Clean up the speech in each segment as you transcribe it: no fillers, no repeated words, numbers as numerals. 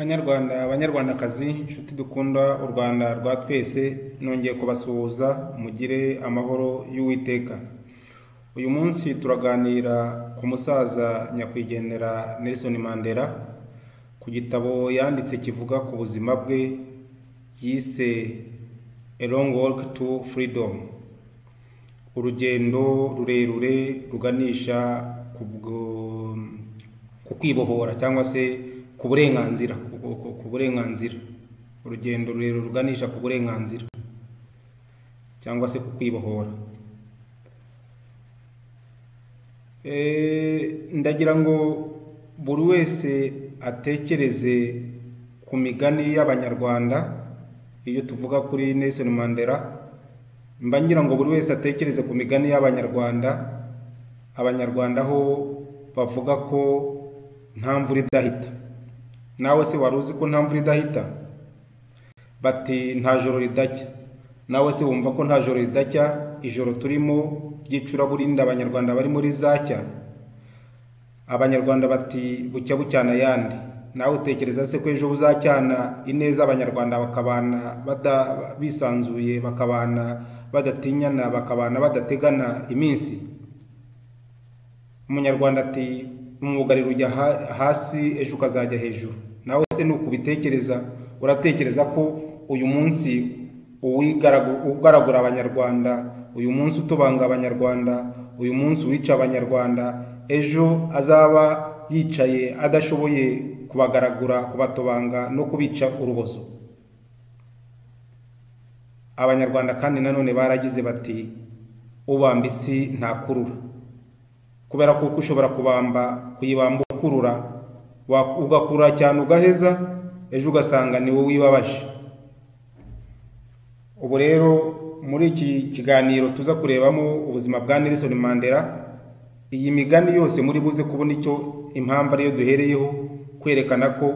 Abanyarwandakazi, inshuti dukunda u Rwanda rwa twese, nongeye kubasuhuza, mugire amahoro y'Uwiteka. Uyu munsi turaganira ku musaza nyakwigendera Nelson Mandela, ku gitabo yanditse kivuga ku buzima bwe yise A Long Walk to Freedom, urugendo rurerure ruganisha ku kwibohora cyangwa se ku burenganzira, urugendo rurerure ruganisha ku burenganzira cyangwa se ku kwibohora. Ndagira ngo buri wese atekereze ku migani y'Abanyarwanda. Iyo tuvuga kuri Nelson Mandela, ngira ngo buri wese atekereze ku migani y'Abanyarwanda. Abanyarwanda ho bavuga ko nta mvura idahita. Nawe se wari uzi ko nta mvura idahita? Bati nta joro ridacya. Nawe se wumva ko nta joro ridacya? Ijoro turimo ry'icuraburindi Abanyarwanda bari muri zacya. Abanyarwanda bati bucya bucyana yandi. Nawe utekereza se ko ejo buzacyana ineza Abanyarwanda bakabana bisanzuye, bakabana badatinyana, bakabana badategana iminsi? Umunyarwanda ati umwugariro ujya hasi ejo ukazajya hejuru. Nawe se nukubitekereza, uratekereza ko uyu munsi ugaragura Abanyarwanda, uyu munsi utubanga Abanyarwanda, uyu munsi wica Abanyarwanda, ejo azaba yicaye adashoboye kubagaragura, kubatubanga no kubica urubozo? Abanyarwanda kandi nanone baragize bati ubamba isi ntakurura, kubera ko ushobora kuyibamba ukurura, ugakura cyane ugaheza, ejo ugasanga ni wowe wibabaje. Ubu rero muri iki kiganiro tuza kurebamo ubuzima bwa Nelson Mandela, iyi migani yose muri buze kubona icyo impamvu ariyo duhereyeho, kwerekana ko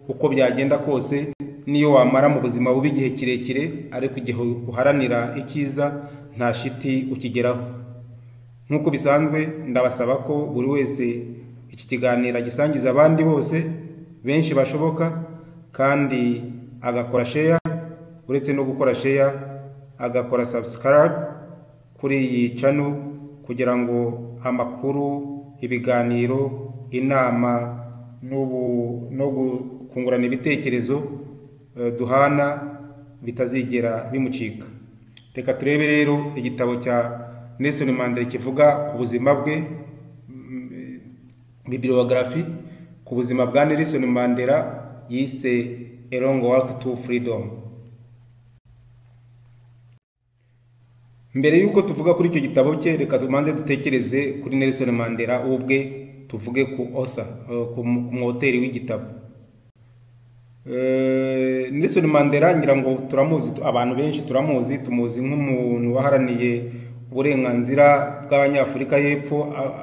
uko byagenda kose niyo wamara mu buzima bubi igihe kirekire, ariko igihe uharanira icyiza nta shiti ukigeraho. Nk'uko bisanzwe ndabasaba ko buri wese iki kiganiro agisangiza abandi bose benshi bashoboka, kandi agakora share, uretse no gukora share agakora subscribe kuri iyi channel, kugira ngo amakuru, ibiganiro, inama no kungurana ibitekerezo duhana bitazigera bimucika. Reka turebe rero igitabo cya Nelson Mandela kivuga ku buzima bwe, bibliography ku buzima bwa Nelson Mandela, yise A Long Walk to Freedom. Mbere yuko tuvuga kuri icyo gitabo cye, reka tumanze dutekereze kuri Nelson Mandela ubwe, tuvuge ku author, ku mwoteri w'igitabo. Nelson Mandela ngira ngo turamuzi, abantu benshi tumuzi nk'umuntu waharaniye uburenganzira bw'Abanyafurika y'Epfo,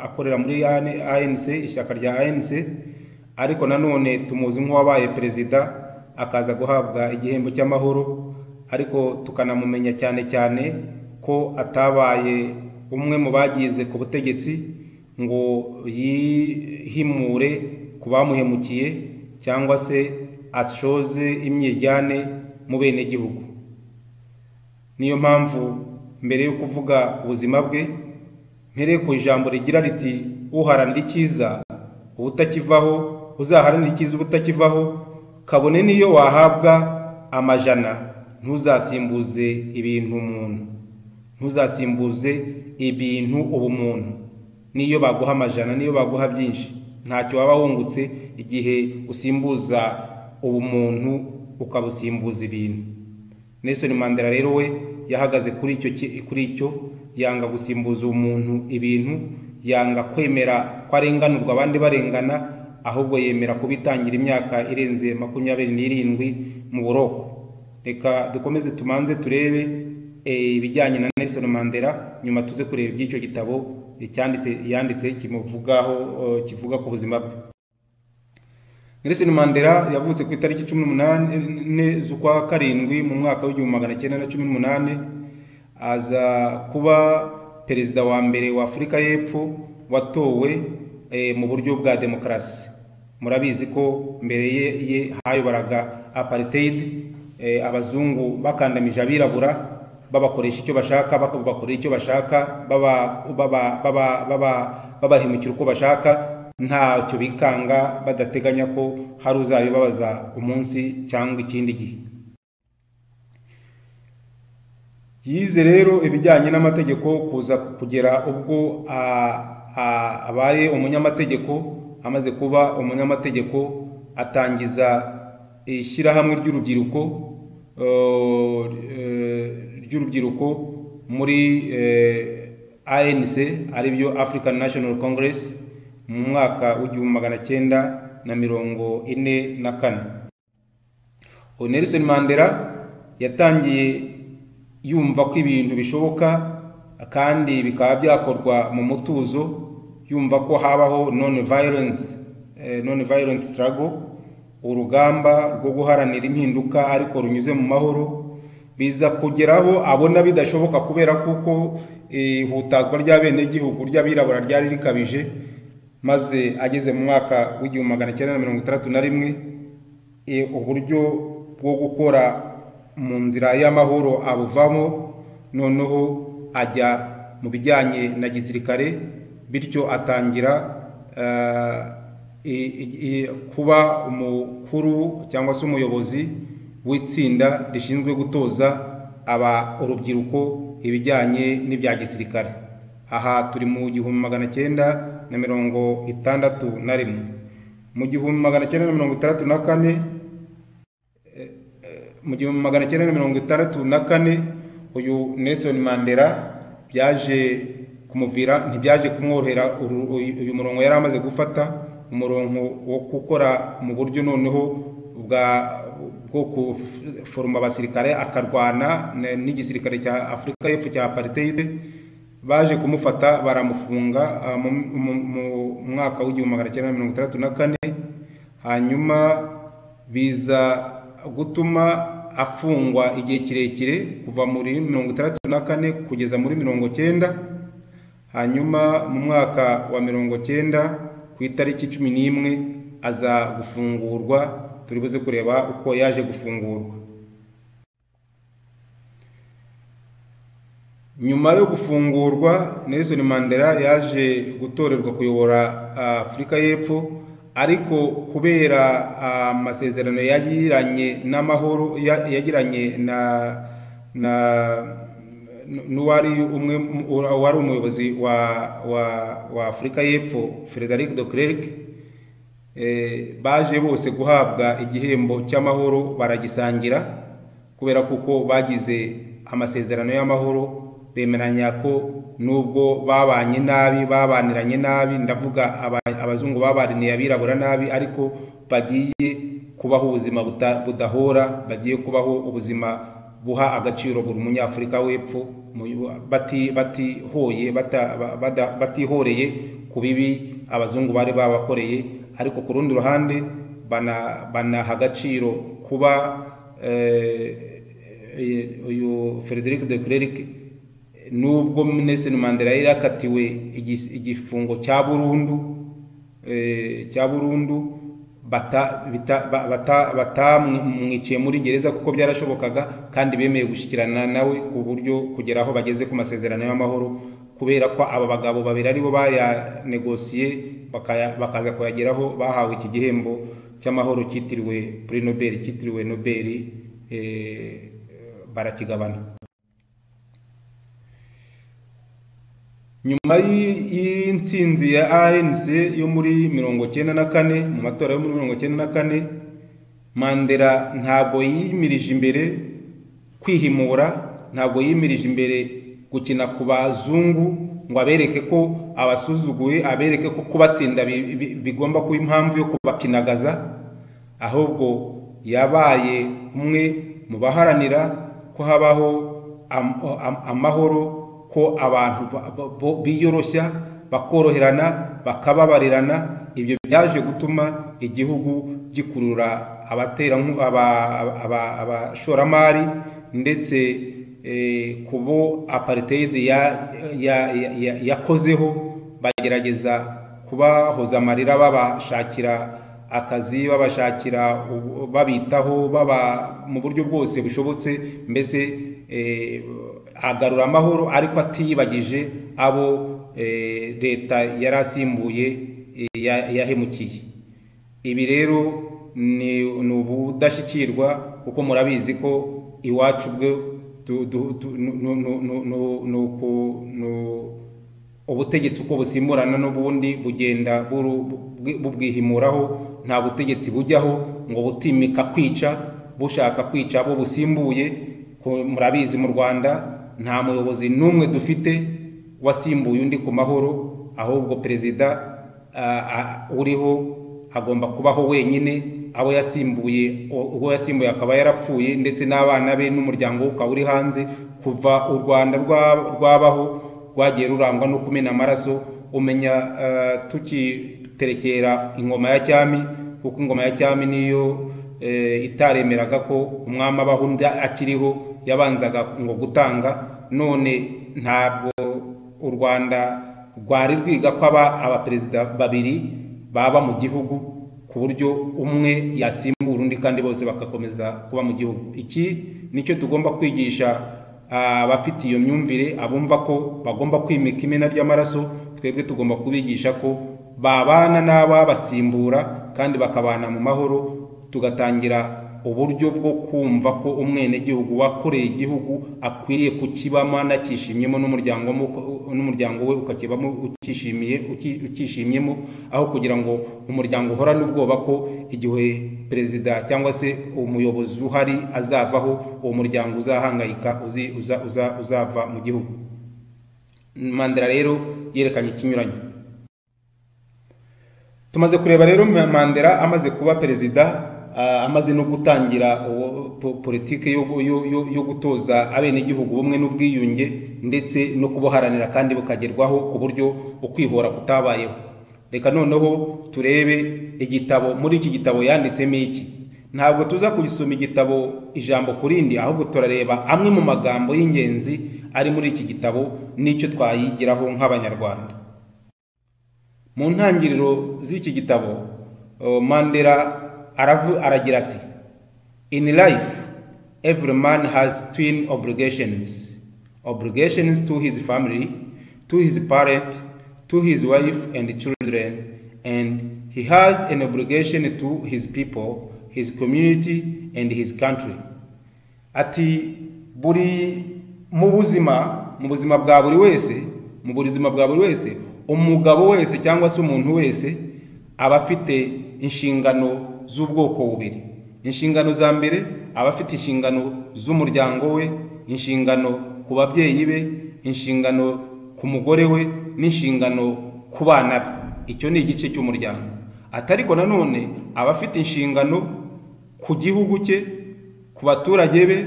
akorera muri ANC, ishyaka rya ANC, ariko nanone tumuzi nk'uwabaye perezida akaza guhabwa igihembo cy'amahoro, ariko tukanamumenya cyane ko atabaye umwe mu bagize ku butegetsi ngo yihimure ku bamuhemukiye cyangwa se ashoze imyiryane mu bene gihugu. Niyo mpamvu mbere yo kuvuga ubuzima bwe, mpereye ku ijambo rigira riti uharanira icyiza ubutakivaho, uzaharanira icyiza ubutakivaho, kabone niyo wahabwa amajana ntuzasimbuze ibintu umuntu, ntuzasimbuze ibintu ubumuntu. Niyo baguha amajana, niyo baguha byinshi, ntacyo waba wungutse igihe usimbuza ubumuntu ukabusimbuza ibintu. Nelson Mandela rero we yahagaze kuri icyo yanga gusimbuza umuntu ibintu, yanga kwemera ko arenganurwa abandi barengana, ahubwo yemera kubitangira imyaka irenze 27 mu buroko. Reka dukomeze tumanze turebe ibijyanye na Nelson Mandela, nyuma tuze kureba iby'icyo gitabo yanditse kivuga ku buzima bwe. Nelson Mandela yavutse ku itariki 18 z'ukwa karindwi mu mwaka w'1918, aza kuba perezida wa mbere wa Afurika y'Epfo watowe mu buryo bwa demokarasi. murabizi ko mbere ye hayobaraga apartheid, abazungu bakandamije abirabura, babakoresha icyo bashaka, bakabakorera icyo bashaka, babahemukira uko bashaka, ntacyo bikanga, badateganya ko hari uzabibabaza umunsi cyangwa ikindi gihe. Yize rero ibijyanye n'amategeko kuza kugera ubwo abaye umunyamategeko. Amaze kuba umunyamategeko atangiza ishyirahamwe ry'urubyiruko muri ANC, aribyo African National Congress, mu mwaka w'1944. Nelson Mandela yatangiye yumva ko ibintu bishoboka kandi bikaba byakorwa mu mutuzo, yumva ko habaho non-violent struggle, urugamba rwo guharanira impinduka ariko runyuze mu mahoro. Biza kugeraho abona bidashoboka kubera kuko ihutazwa ry'abenegihugu ry'abirabura ryari rikabije, maze ageze mu mwaka w'1961 uburyo bwo gukora mu nzira y'amahoro abuvamo, noneho ajya mu bijyanye na gisirikare, bityo atangira kuba umukuru cyangwa se umuyobozi w'itsinda rishinzwe gutoza urubyiruko ibijyanye n'ibya gisirikare. Aha turi mu 1961. Mu 1964 uyu Nelson Mandela byaje kumuvira, ntibyaje kumworohera uyu murongo yari amaze gufata, umurongo wo gukora mu buryo noneho bwo kuforma abasirikare akarwana n'igisirikare cya Afurika y'Epfo cya apartheid. Baje kumufata baramufunga mu mwaka w'1964, hanyuma biza gutuma afungwa igihe kirekire kuva muri 1964 kugeza muri 1990. Hanyuma mu mwaka wa 1990 ku itariki 11 aza gufungurwa. Turibuze kureba uko yaje gufungurwa. Nyuma yo gufungurwa, Nelson Mandela yaje gutorerwa kuyobora Afurika y'Epfo, ariko kubera amasezerano yagiranye n'amahoro yagiranye n'uwari umuyobozi wa Afurika y'Epfo, Frederick de Klerk, baje bose guhabwa igihembo cy'amahoro baragisangira, kubera kuko bagize amasezerano y'amahoro, bemeranya ko nubwo babanye nabi, babaniranye nabi, ndavuga abazungu babariniye abirabura nabi, ariko bagiye kubaho ubuzima budahora, bagiye kubaho ubuzima buha agaciro buri munyafurika w'Epfo, batihoreye ku bibi abazungu bari babakoreye. Ariko ku rundi ruhande banaha agaciro kuba uyu Frederick de Klerk, nubwo Nelson Mandela yari yakatiwe igifungo cya burundu, batamwiciye muri gereza kuko byarashobokaga, kandi bemeye gushyikirana nawe ku buryo kugera aho bageze ku masezerano y'amahoro, kubera ko aba bagabo babiri aribo bayanegosiye bakaza kuyageraho, bahawe iki gihembo cy'amahoro cyitiriwe Prix Nobel, cyitiriwe Nobel, barakigabana. Nyuma y'intsinzi ya ANC yo muri 1994, mu matora yo muri 1994, Mandela ntabwo yimirije imbere kwihimura, ntabwo yimirije imbere gukina ku bazungu ngo abereke ko abasuzuguye, abereke ko kubatsinda bigomba kuba impamvu yo kubakinagaza, ahubwo yabaye umwe mu baharanira ko habaho amahoro, ko abantu biyoroshya, bakoroherana, bakababarirana. Ibyo byaje gutuma igihugu gikurura abashoramari, ndetse kubo apartheid yakozeho, bagerageza kubahoza amarira babashakira akazi, babashakira babitaho, baba mu buryo bwose bushobotse, mbese agarura amahoro, ariko atibagije abo leta yarasimbuye yahemukiye. Ibi rero ni ubudashyikirwa, kuko murabizi ko iwacu bwe ubutegetsi uko busimburana n'ubundi bugenda bubwihimuraho, nta butegetsi bujyaho ngo butimika kwica, bushaka kwica abo busimbuye. Murabizi mu Rwanda nta muyobozi n'umwe dufite wasimbuye undi ku mahoro, ahubwo perezida uriho agomba kubaho wenyine, abo yasimbuye akaba yarapfuye, ndetse n'abana be n'umuryango we ukaba uri hanze. Kuva u Rwanda rwabaho rwagiye rurangwa no kumena amaraso. Umenya tukiterekera ingoma ya cyami, kuko ingoma ya cyami niyo itaremeraga ko umwami abaho undi akiriho, yabanzaga ngo gutanga. None ntabwo u Rwanda rwari rwiga ko abaperezida babiri baba mu gihugu, ku buryo umwe yasimbura undi kandi bose bagakomeza kuba mu gihugu. Iki nicyo tugomba kwigisha abafite iyo myumvire, abumva ko bagomba kwimika imena ry'amaraso. Twebwe tugomba kubigisha ko babana n'ababasimbura kandi bakabana mu mahoro, tugatangira uburyo bwo kumva ko umwenegihugu wakoreye igihugu akwiriye kukibamo anakishimyemo, n'umuryango we ukakibamo ukishimyemo, aho kugira ngo umuryango uhorane ubwoba ko igihe perezida cyangwa se umuyobozi uhari azavaho, uwo muryango uzahangayika uzava mu gihugu. Mandela rero yerekanye ikinyuranyo. Tumaze kureba rero Mandela amaze kuba perezida, amaze no gutangira politike yo gutoza abenegihugu bumwe n'ubwiyunge, ndetse no kubuharanira kandi bukagerwaho ku buryo ukwihora kutabayeho. Reka noneho turebe igitabo. Muri iki gitabo yanditsemo iki? Ntabwo tuza kugisoma igitabo ijambo kurindi, ahubwo turareba amwe mu magambo y'ingenzi ari muri iki gitabo n'icyo twayigiraho nk'Abanyarwanda. Mu ntangiriro z'iki gitabo Mandela aragira ati, in life every man has twin obligations to his family, to his parent, to his wife and children, and he has an obligation to his people, his community and his country. Ati buri mu buzima bwa buri wese, umugabo wese cyangwa se umuntu wese aba afite inshingano z'ubwoko bubiri. Inshingano za mbere, aba afite inshingano z'umuryango we, inshingano ku babyeyi be, inshingano ku mugore we, n'inshingano ku bana be. Icyo ni igice cy'umuryango. Atariko nanone aba afite inshingano ku gihugu cye, ku baturage be,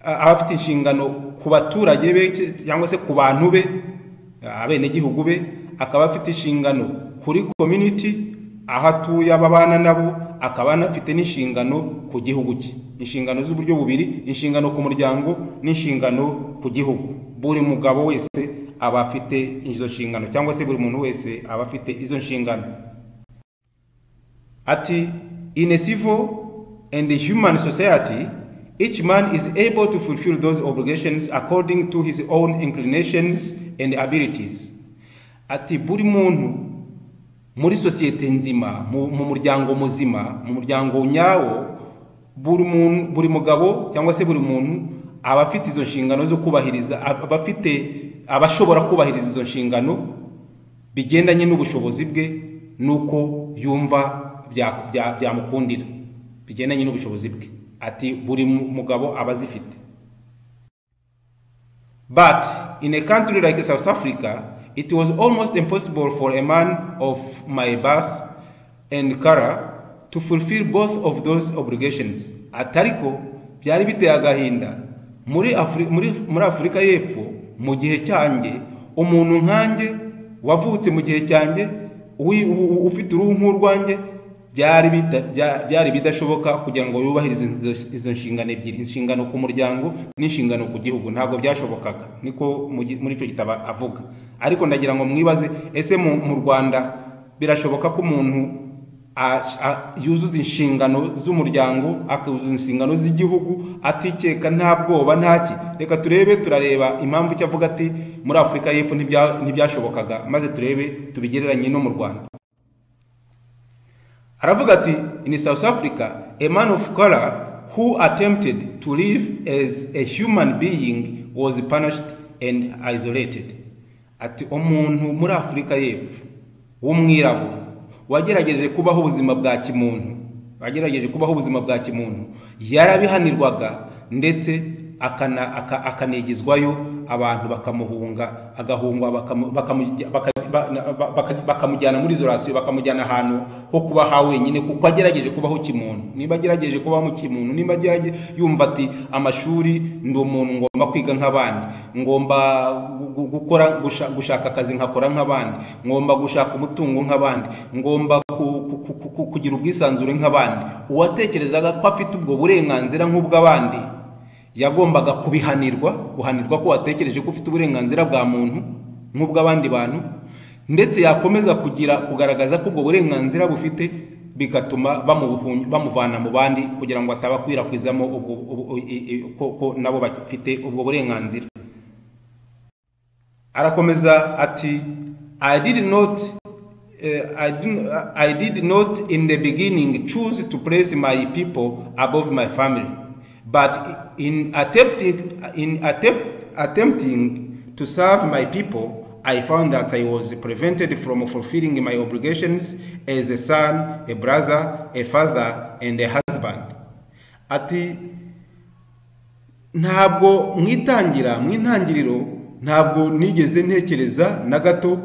aba afite inshingano ku baturage be cyangwa se ku bantu be, abenegihugu be. Akaba afite inshingano kuri community aho atuye, ababana nabo. Akaba anafite n'inshingano ku gihugu cye. Inshingano z'uburyo bubiri, inshingano ku muryango n'inshingano ku gihugu. Buri mugabo wese aba afite izo nshingano, cyangwa se buri muntu wese aba afite izo nshingano. Ati, in a civil and a human society, each man is able to fulfill those obligations according to his own inclinations and abilities. Ati buri muntu muri sosiyete nzima, mu muryango muzima, mu muryango nyawo, buri mugabo cyangwa se buri muntu aba afite izo nshingano zo kubahiriza, abashobora kubahiriza izo nshingano bigendanye n'ubushobozi bwe nuko yumva byamukundira, bigendanye n'ubushobozi bwe. Ati buri mugabo aba azifite. But in a country like South Africa, it was almost impossible for a man of my birth and color to fulfill both of those obligations. Atariko byari biteye agahinda muri Afurika y'Epfo mu gihe cyanjye, umuntu nkanjye wavutse mu gihe cyanjye, ufite uruhu nk'urwanjye, byari bidashoboka kugira ngo yubahirize izo nshingano ebyiri, inshingano ku muryango n'inshingano ku gihugu. Ntabwo byashobokaga. Niko muri icyo gitabo avuga. Ariko ndagira ngo mwibaze, ese mu Rwanda birashoboka ko umuntu yuzuza inshingano z'umuryango, akuzuza inshingano z'igihugu, atikeka nta bwoba ntaki. Reka turareba impamvu cyo avuga ati muri Afurika y'Epfo ntibyashobokaga, maze tubigereranye no mu Rwanda. Aravuga ati in South Africa a man of color who attempted to live as a human being was punished and isolated. Ati umuntu muri Afurika y'Epfo w'umwirabura wagerageje kubaho ubuzima bwa kimuntu, yarabihanirwaga ndetse akanegizwayo, abantu bakamuhunga, agahungwa, bakamujyana muri isolation, bakamujyana ahantu ho kuba ha wenyine, kuko agerageje kubaho kimuntu. Niba agerageje kubaho mu kimuntu, niba agerageje yumva ati amashuri ndi umuntu, ngomba kwiga nk'abandi, ngomba gukora gushaka akazi nkakora nk'abandi, ngomba gushaka umutungo nk'abandi, ngomba kugira ubwisanzure nk'abandi, uwatekerezaga ko afite ubwo burenganzira nk'ubw'abandi yagombaga guhanirwa ko watekereje ko ufite uburenganzira bwa muntu nk'ubw'abandi bantu, ndetse yakomeza kugaragaza ko ubwo burenganzira bufite, bigatuma bamuvana mu bandi kugira ngo atabakwirakwizamo ko nabo bafite ubwo burenganzira. Arakomeza ati I did not in the beginning choose to place my people above my family, but in attempting to serve my people, I found that I was prevented from fulfilling my obligations as a son, a brother, a father, and a husband. Ati ntabwo mwintangiriro ntabwo nigeze ntekereza na gato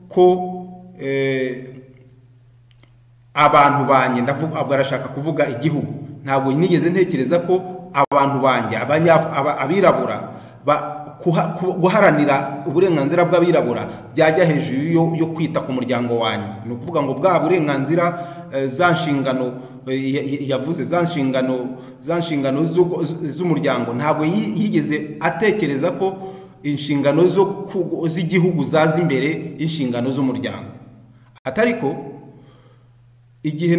ko abantu banjye, ndavuga arashaka kuvuga igihugu, ntabwo nigeze ntekereza ko abantu banjye abirabura guharanira uburenganzira bw'abirabura byajya hejuru yo kwita ku muryango wanjye. Ni ukuvuga ngo bwa burenganzira, za nshingano yavuze, za nshingano z'umuryango, ntabwo yigeze atekereza ko inshingano z'igihugu zaza imbere y'inshingano z'umuryango. Atariko igihe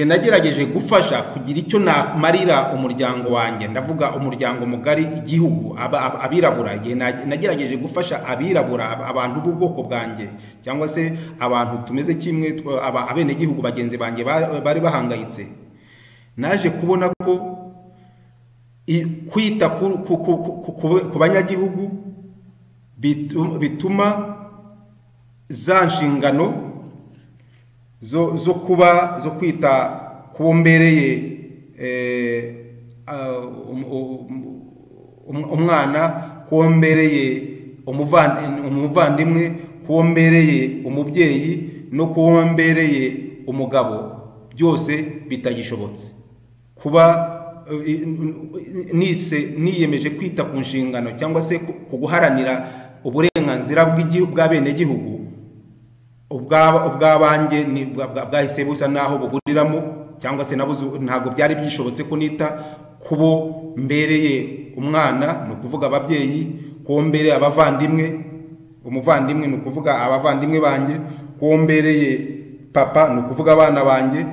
nagerageje gufasha kugira icyo namarira umuryango wanjye, ndavuga umuryango mugari, igihugu, abirabura, igihe nagerageje gufasha abirabura, abantu b'ubwoko bwanjye, cyangwa se abantu tumeze kimwe, abene gihugu bagenzi banjye bari bahangayitse, naje kubona ko kwita ku banyagihugu bituma za nshingano zo kwita kubo mbereye umwana, kubo mbereye umuvandimwe, kubo mbereye umubyeyi, no kubo mbereye umugabo, byose bitagishobotse. Kuba niyemeje kwita ku nshingano cyangwa se kuguharanira uburenganzira bw'abene gihugu, ubw'abanjye bwahise busa naho buburiramo, cyangwa se ntabwo byari byishobotse ko nita kubo mbereye umwana, ni ukuvuga ababyeyi, kubo mbereye abavandimwe, umuvandimwe ni ukuvuga abavandimwe banjye, kubo mbereye papa ni ukuvuga abana banjye,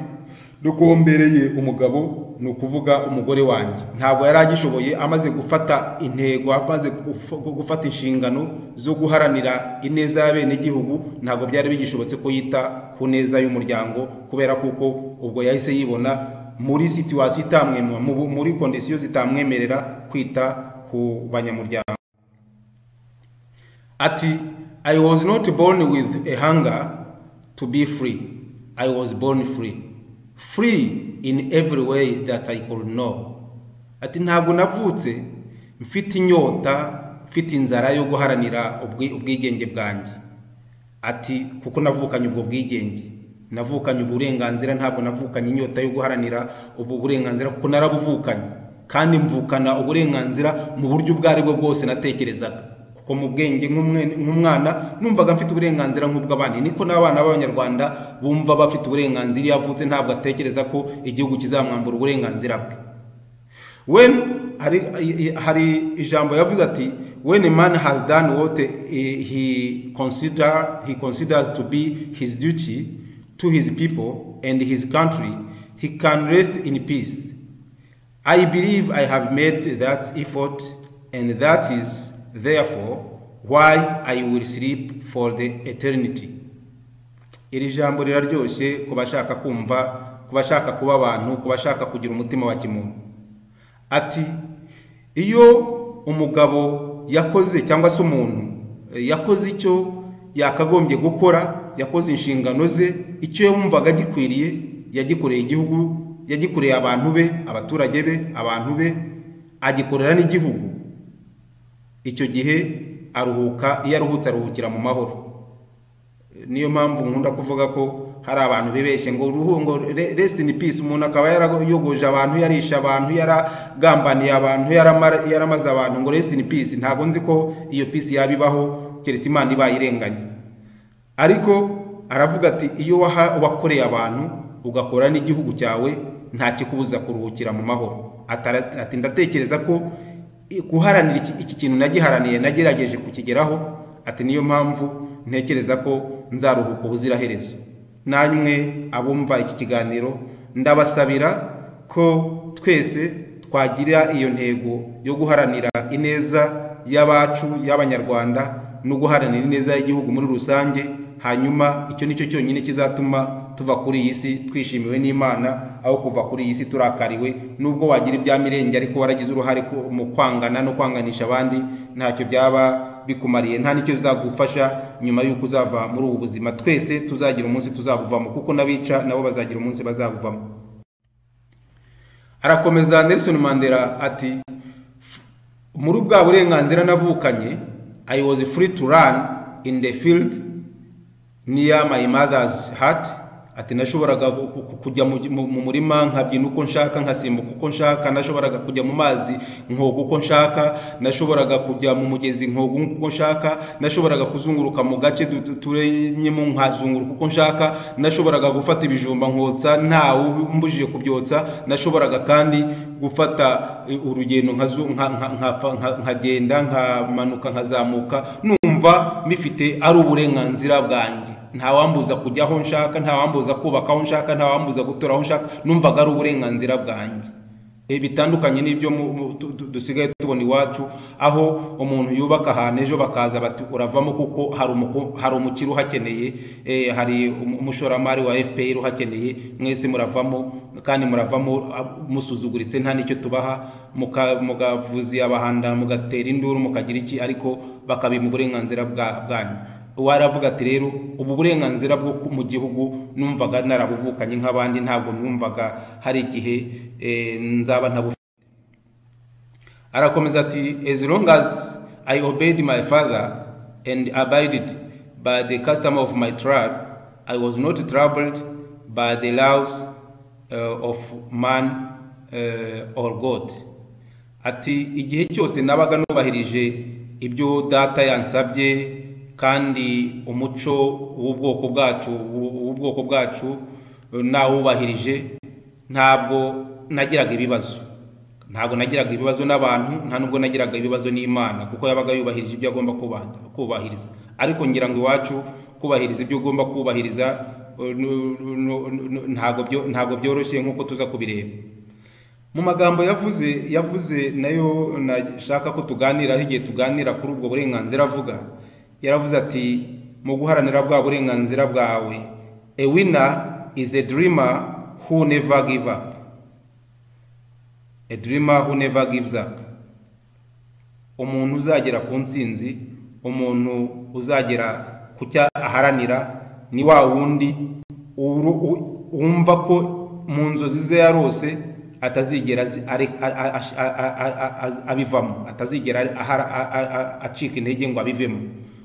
no kubo mbereye umugabo ni ukuvuga umugore wanjye. Ntabwo yari agishoboye, amaze gufata intego, amaze gufata inshingano zo guharanira ineza y'abene gihugu, ntabwo byari bigishobotse ko yita ku neza y'umuryango, kubera kuko ubwo yahise yibona muri situation itamwemerera, muri conditions zitamwemerera kwita ku banyamuryango. Ati I was not born with a hunger to be free, I was born free in every way that I could know. Ati ntabwo navutse mfite inyota, mfite inzara yo guharanira ubwigenge bwanjye. Ati kuko navukanye ubwo bwigenge, navukanye uburenganzira, ntabwo navukanye inyota yo guharanira ubwo burenganzira, kuko narabuvukanye, kandi mvukana uburenganzira mu buryo bwari bwo bwose natekerezaga. Kuko mu bwenge nk'umwana numvaga mfite uburenganzira nk'ubw'abandi, niko n'abana b'Abanyarwanda bumva bafite uburenganzira. Yavutse ntabwo atekereza ko igihugu kizamwambura uburenganzira bwe. Hari ijambo yavuze ati when a man has done what he considers to be his duty to his people and his country, he can rest in peace. I believe I have made that effort, and that is therefore why I will sleep for the eternity. Iri jambo riraryoshye kubashaka kumva, kubashaka kuba abantu, kubashaka kugira umutima wa kimuntu. Ati iyo umugabo yakoze cyangwa se umuntu yakoze icyo yakagombye gukora, yakoze inshingano ze, icyo yumvaga gikwiriye, yagikoreye igihugu, yagikoreye abantu be, abaturage be, abantu be, agikorera n'igihugu, icyo gihe aruhuka, iyo aruhutse aruhukira mu mahoro. Niyo mpamvu nkunda kuvuga ko hari abantu bibeshye ngo rest in peace, umuntu akaba yarayogoje abantu, yarisha abantu, yaragambaniye abantu, yaramaze abantu, ngo rest in peace. Ntabwo nzi ko iyo peace yabibaho keretse Imana ibayirenganye. Ariko aravuga ati iyo wakoreye abantu ugakora n'igihugu cyawe, nta kikubuza kuruhukira mu mahoro. Ati ndatekereza ko guharanira iki kintu nagiharaniye, nagerageje kukigeraho. Ati niyo mpamvu ntekereza ko nzaruhuka ubuziraherezo. Namwe abumva iki kiganiro ndabasabira ko twese twagira iyo ntego yo guharanira ineza y'abacu, y'abanyarwanda, no guharanira ineza y'igihugu muri rusange. Hanyuma icyo nicyo cyonyine kizatuma tuva kuri iyi si twishimiwe n'Imana, aho kuva kuri iyi si turakariwe. Nubwo wagira ibya mirenge ariko waragize uruhare mu kwangana no kwanganisha abandi, ntacyo byaba bikumariye, nta nicyo bizagufasha nyuma y'uko uzava muri ubu buzima. Twese tuzagira umunsi tuzabuvamo, kuko nabica nabo bazagira umunsi bazabuvamo. Arakomeza Nelson Mandela ati muri bwa burenganzira navukanye, I was free to run in the field near my mother's hut. Ati nashoboraga kujya mu murima nkabyina uko nshaka, nkasimbuka uko nshaka, nashoboraga kujya mu mazi nkoga uko nshaka, nashoboraga kujya mu mugezi nkoga uko nshaka, nashoboraga kuzunguruka mu gace turenyemo nkazunguruka uko nshaka, nashoboraga gufata ibijumba nkotsa ntawe umbujije kubyotsa, nashoboraga kandi gufata urugendo nkagenda, nkamanuka, nkazamuka, numva mbifite ari uburenganzira bwanjye. Nta wambuza kujya aho nshaka, nta wambuza kubaka aho nshaka, nta wambuza gutora aho nshaka, numvaga ari uburenganzira bwanjye. Bitandukanye n'ibyo dusigaye tubona iwacu, aho umuntu yubaka ahantu ejo bakaza bati uravamo kuko hari umukiri uhakeneye, hari umushoramari wa FPR uhakeneye, mwese muravamo, kandi muravamo musuzuguritse, nta nicyo tubaha, mugavuzi abahanda, mugatera induru, mukagira iki, ariko bakabima uburenganzira bwanyu. Waravuga ati rero ubu burenganzira bwo mu gihugu numvaga narabuvukanye nk'abandi, ntabwo numvaga hari igihe nzaba ntabufite. Arakomeza ati as long as I obeyed my father and abided by the custom of my tribe, I was not troubled by the laws of man or God. Ati igihe cyose nabaga nubahirije ibyo data yansabye, kandi umuco w'ubwoko bwacu nawubahirije, ntabwo nagiraga ibibazo n'abantu, nta nubwo nagiraga ibibazo n'Imana, kuko yabaga yubahirije ibyo agomba kubahiriza. Ariko ngira ngo iwacu kubahiriza ibyo ugomba kubahiriza ntabwo byoroshye nk'uko tuza kubireba. Mu magambo yavuze nayo nashaka ko tuganiraho igihe tuganira kuri ubwo burenganzira avuga, yaravuze ati mu guharanira bwa burenganzira bwawe, a winner is a dreamer who never give up. A dreamer who never gives up. Umuntu uzagera ku ntsinzi, umuntu uzagera ku cyo aharanira, ni wa wundi wumva ko mu nzozi ze yarose atazigera abivamo, atazigera acika intege ngo abivemo.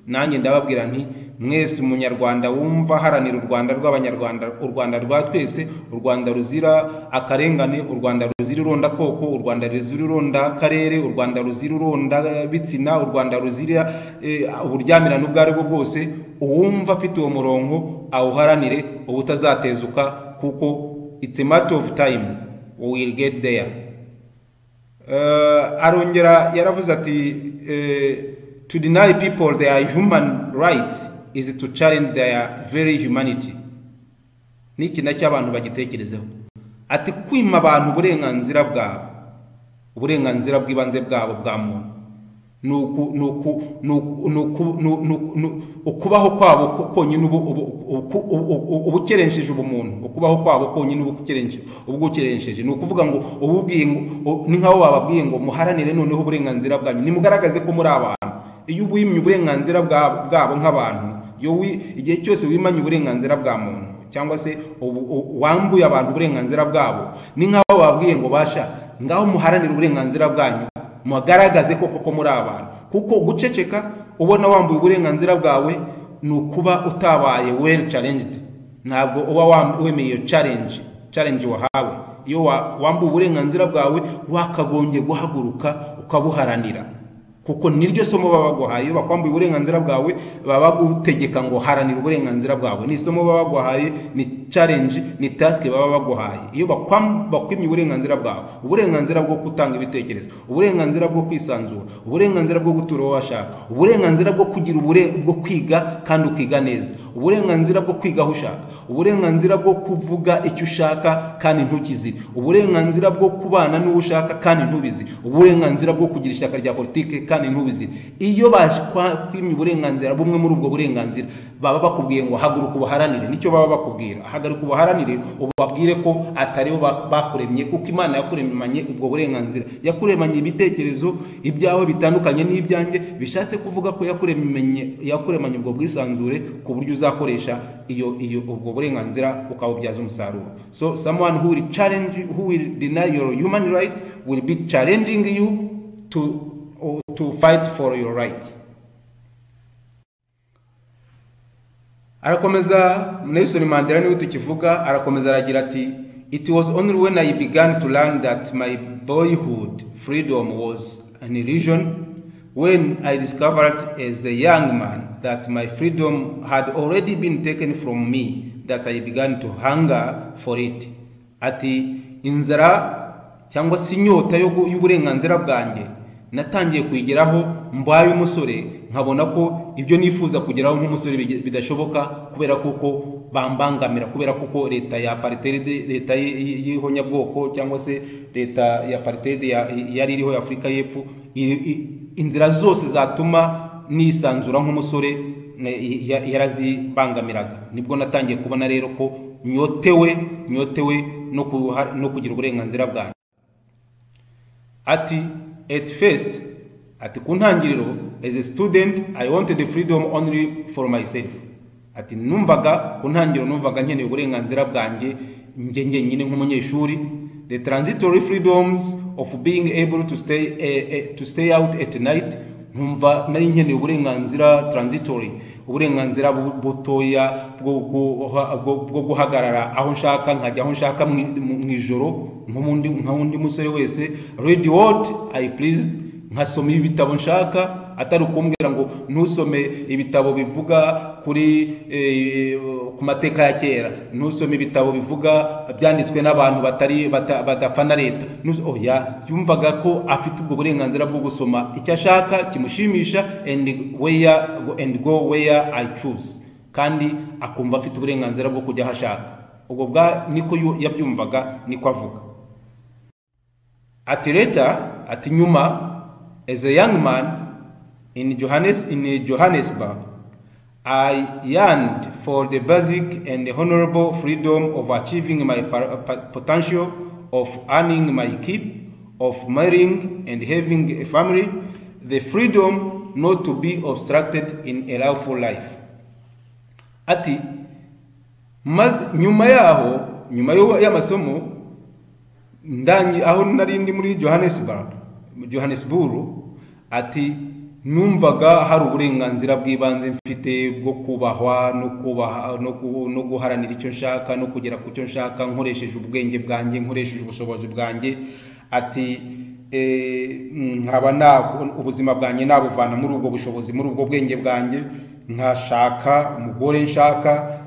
Nanjye ndababwira nti mwese umunyarwanda wumva haranira u Rwanda rw'abanyarwanda, u Rwanda rwa twese, u Rwanda ruzira akarengane, u Rwanda ruzira ironda koko, u Rwanda ruzira ironda karere, u Rwanda ruzira ironda bitsina, u Rwanda ruzira uburyamirano ubwo ari bwo bwose, uwumva afite uwo murongo awuharanire ubutazatezuka, kuko it's a matter of time, we will get there. Arongera yaravuze ati to deny people their human rights is to challenge their very humanity. Niki nacyo abantu bagitekerezeho. Ati kwima abantu uburenganzira bwabo, uburenganzira bw'ibanze bwabo bwa muntu, ukubaho kwabo konyine ubukerenshije ubumuntu, ukubaho kwabo konyine ubukerenshije, ni ukuvuga ngo ububwiye ni nkaho bababwiye ngo muharanire noneho uburenganzira bwanyu, nimugaragaze ko muri abantu. Iyo ubimye uburenganzira bwabo nk'abantu, igihe cyose wimanye uburenganzira bwa muntu cyangwa se wambuye abantu uburenganzira bwabo, ni nkaho bababwiye ngo basha ngaho muharanire uburenganzira bwanyu, mugaragaze koko muri abantu. Kuko guceceka ubona wambuye uburenganzira bwawe ni ukuba utabaye well challenged, ntabwo uba wemeye challenge wahawe. Iyo wambuye uburenganzira bwawe wakagombye guhaguruka ukabuharanira, kuko niryo somo baba baguhaye. Iyo bakwambuye uburenganzira bwawe baba bagutegeka ngo haranira uburenganzira bwawe, ni somo baba baguhaye, ni challenge, ni task baba baguhaye. Iyo bakwimye uburenganzira bwawe, uburenganzira bwo gutanga ibitekerezo, uburenganzira bwo kwisanzura, uburenganzira bwo gutura aho washaka, uburenganzira bwo kugira bwo kwiga kandi ukiga neza, uburenganzira bwo kwiga aho ushaka, uburenganzira bwo kuvuga icyo ushaka kandi ntukizi, uburenganzira bwo kubana n'uwo ushaka kandi ntubizi, uburenganzira bwo kugira ishyaka rya politike kandi ntubizi. Iyo kwimye uburenganzira bumwe muri ubwo burenganzira, baba bakubwiye ngo haguruka ubuharanire. Nicyo baba bakubwira, hagaruka ubuharanire, ubabwire ko atari bo bakuremye, kuko Imana yakuremanye ubwo burenganzira, yakuremanye ibitekerezo ibyawe bitandukanye n'ibyanjye, bishatse kuvuga ko yakuremanye ubwo bwisanzure ku buryo uzakoresha ubwo burenganzira ukabubyaza umusaruro. So someone who will deny your human right will be challenging you to fight for your rights. Arakomeza Nelson Mandela niwe tukivuga, arakomeza aragira ati, it was only when I began to learn that my boyhood freedom was an illusion, when I discovered as a young man that my freedom had already been taken from me, that I began to hunger for it. Ati inzara cyangwa se inyota y'uburenganzira bwanjye natangiye kwigeraho mbaye umusore, nkabona ko ibyo nifuza kugeraho nk'umusore bidashoboka, kubera kuko bambangamira, kubera kuko leta ya apartheid, leta y'ihonyabwoko cyangwa se leta ya apartheid yari iriho Afrika y'Epfo, inzira zose zatuma nisanzura nk'umusore yarazibangamiraga. Nibwo natangiye kubona rero ko nyotewe no kugira uburenganzira bwanjye. Ati at first, ati ku ntangiriro, as a student I wanted the freedom only for myself. Ati ku ntangiriro numvaga nkeneye uburenganzira bwanjye njye nyine nk'umunyeshuri, the transitory freedoms of being able to stay out at night. Numva nari nkeneye uburenganzira transitory, uburenganzira butoya bwo guhagarara aho nshaka, nkajya aho nshaka mu ijoro nk'undi musore wese, read what I pleased, nkasoma ibitabo nshaka, atari ukumbwira ngo ntusome ibitabo bivuga ku mateka ya kera, ntusome ibitabo bivuga byanditswe n'abantu badafana leta. Yumvaga ko afite ubwo burenganzira bwo gusoma icyo ashaka kimushimisha and go where I choose, kandi akumva afite uburenganzira bwo kujya aho ashaka. Ubwo niko yabyumvaga, niko avuga. Ati later, ati nyuma, as a young man in Johannesburg, I yearned for the basic and honorable freedom of achieving my potential, of earning my keep, of marrying and having a family, the freedom not to be obstructed in a lawful life. Ati nyuma y'amasomo ndangi aho nari ndi muri Johannesburg, ati numvaga hari uburenganzira bw'ibanze mfite bwo kubahwa no guharanira icyo nshaka no kugera ku cyo nshaka nkoresheje ubwenge bwanjye, nkoresheje ubushobozi bwanjye. Ati nkaba ubuzima bwanjye nabuvana muri ubwo bushobozi, muri ubwo bwenge bwanjye, nkashaka umugore nshaka,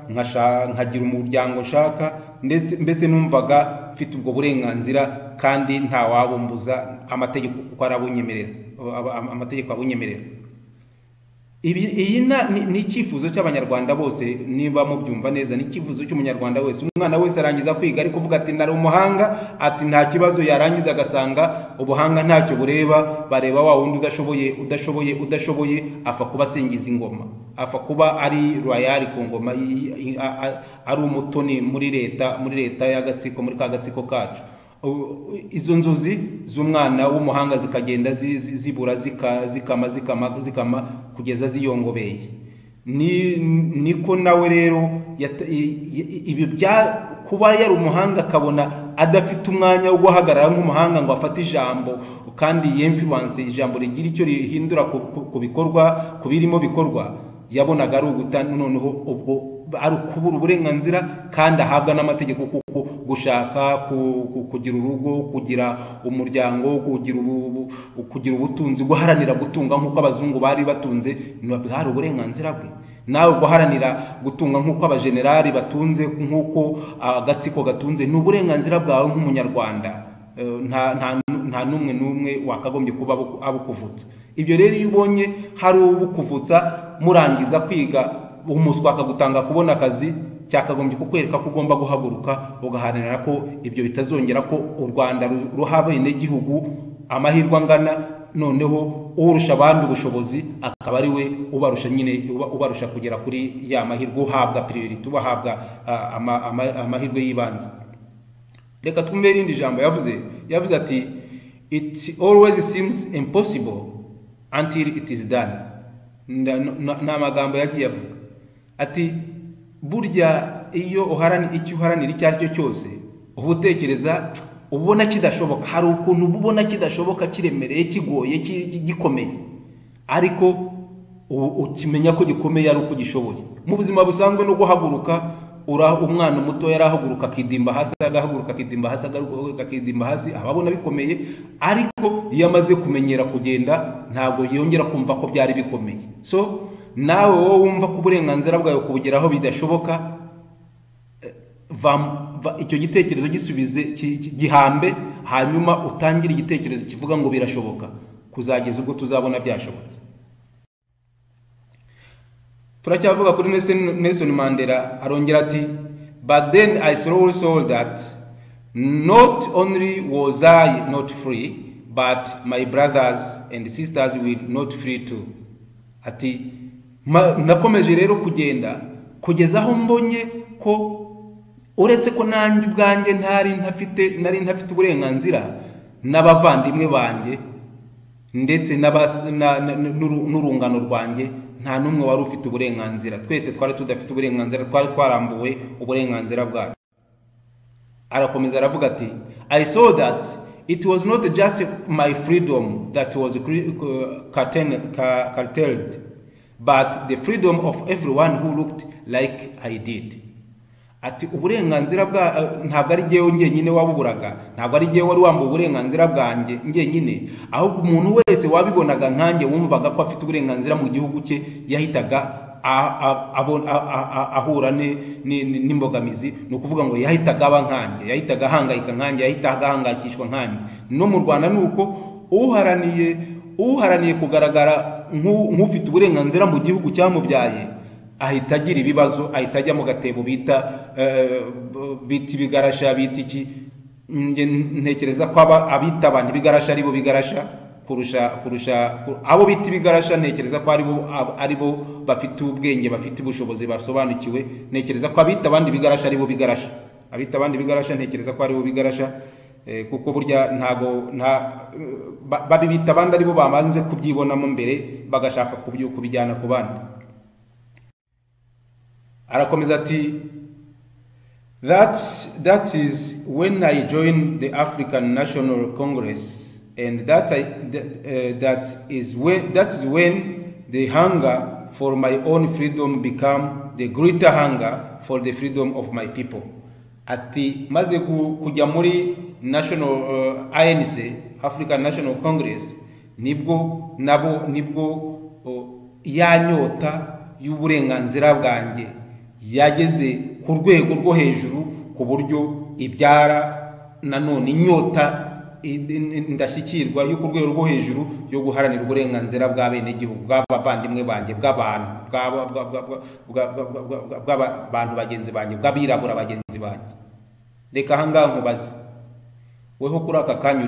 nkagira umuryango nshaka, ndetse mbese numvaga mfite ubwo burenganzira kandi nta wabumbuza, amategeko kuko arabunyemerera, amategeko abunyemerera. iyi ni icyifuzo cy'abanyarwanda bose, niba mubyumva neza, ni icyifuzo cy'umunyarwanda wese. Umwana wese arangiza kwiga ari kuvuga ati nari umuhanga, ati nta kibazo, yarangiza agasanga ubuhanga ntacyo bureba, bareba wa wundi udashoboye apfa kuba asingiza ingoma, apfa kuba ari royal ku ngoma, ari umutoni muri leta y'agatsiko, muri ka gatsiko kacu. Izo nzozi z'umwana w'umuhanga zikagenda zibura zikama kugeza ziyongobeye. Niko nawe rero ibi kuba yari umuhanga akabona adafite umwanya wo guhagarara nk'umuhanga ngo afate ijambo kandi influence ijambo rigira icyo rihindura ku bikorwa, ku birimo bikorwa, yabonaga ari noneho ubwo ari kubura uburenganzira kandi ahabwa n'amategeko, kuko gushaka kugira urugo, kugira umuryango, kugira ubutunzi, guharanira gutunga nk'uko abazungu bari batunze, hari uburenganzira bwe. Nawe guharanira gutunga nk'uko abajenerali batunze, nk'uko agatsiko gatunze, ni uburenganzira bwawe nk'umunyarwanda. Nta n'umwe wakagombye kuba abukuvutsa. Ibyo rero iyo ubonye hari ubukuvutsa murangiza kwiga, umuswa akagutanga kubona akazi, cyakagombye kukwereka ko ugomba guhaguruka ugaharanira ko ibyo bitazongera, ko u Rwanda ruhabaye n'igihugu amahirwe angana, noneho urusha abandi ubushobozi akaba ari we ubarusha kugera kuri ya mahirwe, uhabwa priority, ubahabwa amahirwe y'ibanze. Reka twumve irindi jambo yavuze ati it always seems impossible until it is done. N'amagambo yagiye avuga ati burya iyo uharanira icyo ari cyo cyose, ubutekereza ubona kidashoboka, hari ukuntu ubona kidashoboka, kiremereye, kigoye, gikomeye, ariko ukimenya ko gikomeye ari uko gishoboye. Mu buzima busanzwe no guhaguruka, umwana muto yarahaguruka akidimba hasi, agahaguruka akidimba hasi, agahaguruka akidimba hasi, ababona bikomeye, ariko iyo amaze kumenyera kugenda ntabwo yongera kumva ko byari bikomeye. So nawe wowe wumva ko uburenganzira bwawe kubugeraho bidashoboka, icyo gitekerezo gisubize, gihambe, hanyuma utangire igitekerezo kivuga ngo birashoboka, kuzageza ubwo tuzabona byashobotse. Turacyavuga kuri Nelson Mandela, arongera ati but then I slowly saw that not only was I not free, but my brothers and sisters were not free too. Ati nakomeje rero kugenda kugeza aho mbonye ko uretse ko nanjye ubwanjye nari ntafite uburenganzira, n'abavandimwe banjye ndetse n'urungano rwanjye nta numwe wari ufite uburenganzira. Twese twari tudafite uburenganzira, twari twarambuwe uburenganzira bwacu. Arakomeza aravuga ati I saw that it was not just my freedom that was curtailed, but the freedom of everyone who looked like I did. Ati uburenganzira ntabwo ari jyewe njyenyine wabuburaga, ntabwo ari jyewe wari wambuye uburenganzira bwanjye njyenyine, ahubwo umuntu wese wabibonaga nkanjye, wumvaga ko afite uburenganzira mu gihugu cye, yahitaga ahura n'imbogamizi. Ni ukuvuga ngo yahitaga aba nkanjye, yahitaga ahangayika nkanjye, yahitaga ahangayikishwa nkanjye. No mu Rwanda nuko uharaniye kugaragara nk'ufite uburenganzira mu gihugu cyamubyaye, ahita agira ibibazo, ahita ajya mu gatebo bita ibigarasha, bita iki. Ntekereza ko abita abantu ibigarasha aribo bigarasha kurusha abo bita ibigarasha. Ntekereza ko aribo bafite ubwenge, bafite ubushobozi, basobanukiwe. Ntekereza ko abita abandi bigarasha aribo bigarasha, abita abandi bigarasha ntekereza ko aribo bigarasha, kuko burya babita abandi aribo bamanze kubyibonamo mbere, bagashaka kubijyana ku bandi. Arakomeza ati that is when I joined the African National Congress, and that is when the hunger for my own freedom became the greater hunger for the freedom of my people. Ati maze kujya muri National ANC, African National Congress, nibwo yanyota y'uburenganzira bwanjye yageze ku rwego rwo hejuru, ku buryo ibyara nanone inyota indashyikirwa yo ku rwego rwo hejuru yo guharanira uburenganzira bwa bene gihugu bw'abavandimwe banjye bw'abantu bagenzi banjye bw'abirabura bagenzi banjye. Reka ahangaha nkubaze weho kuri aka kanya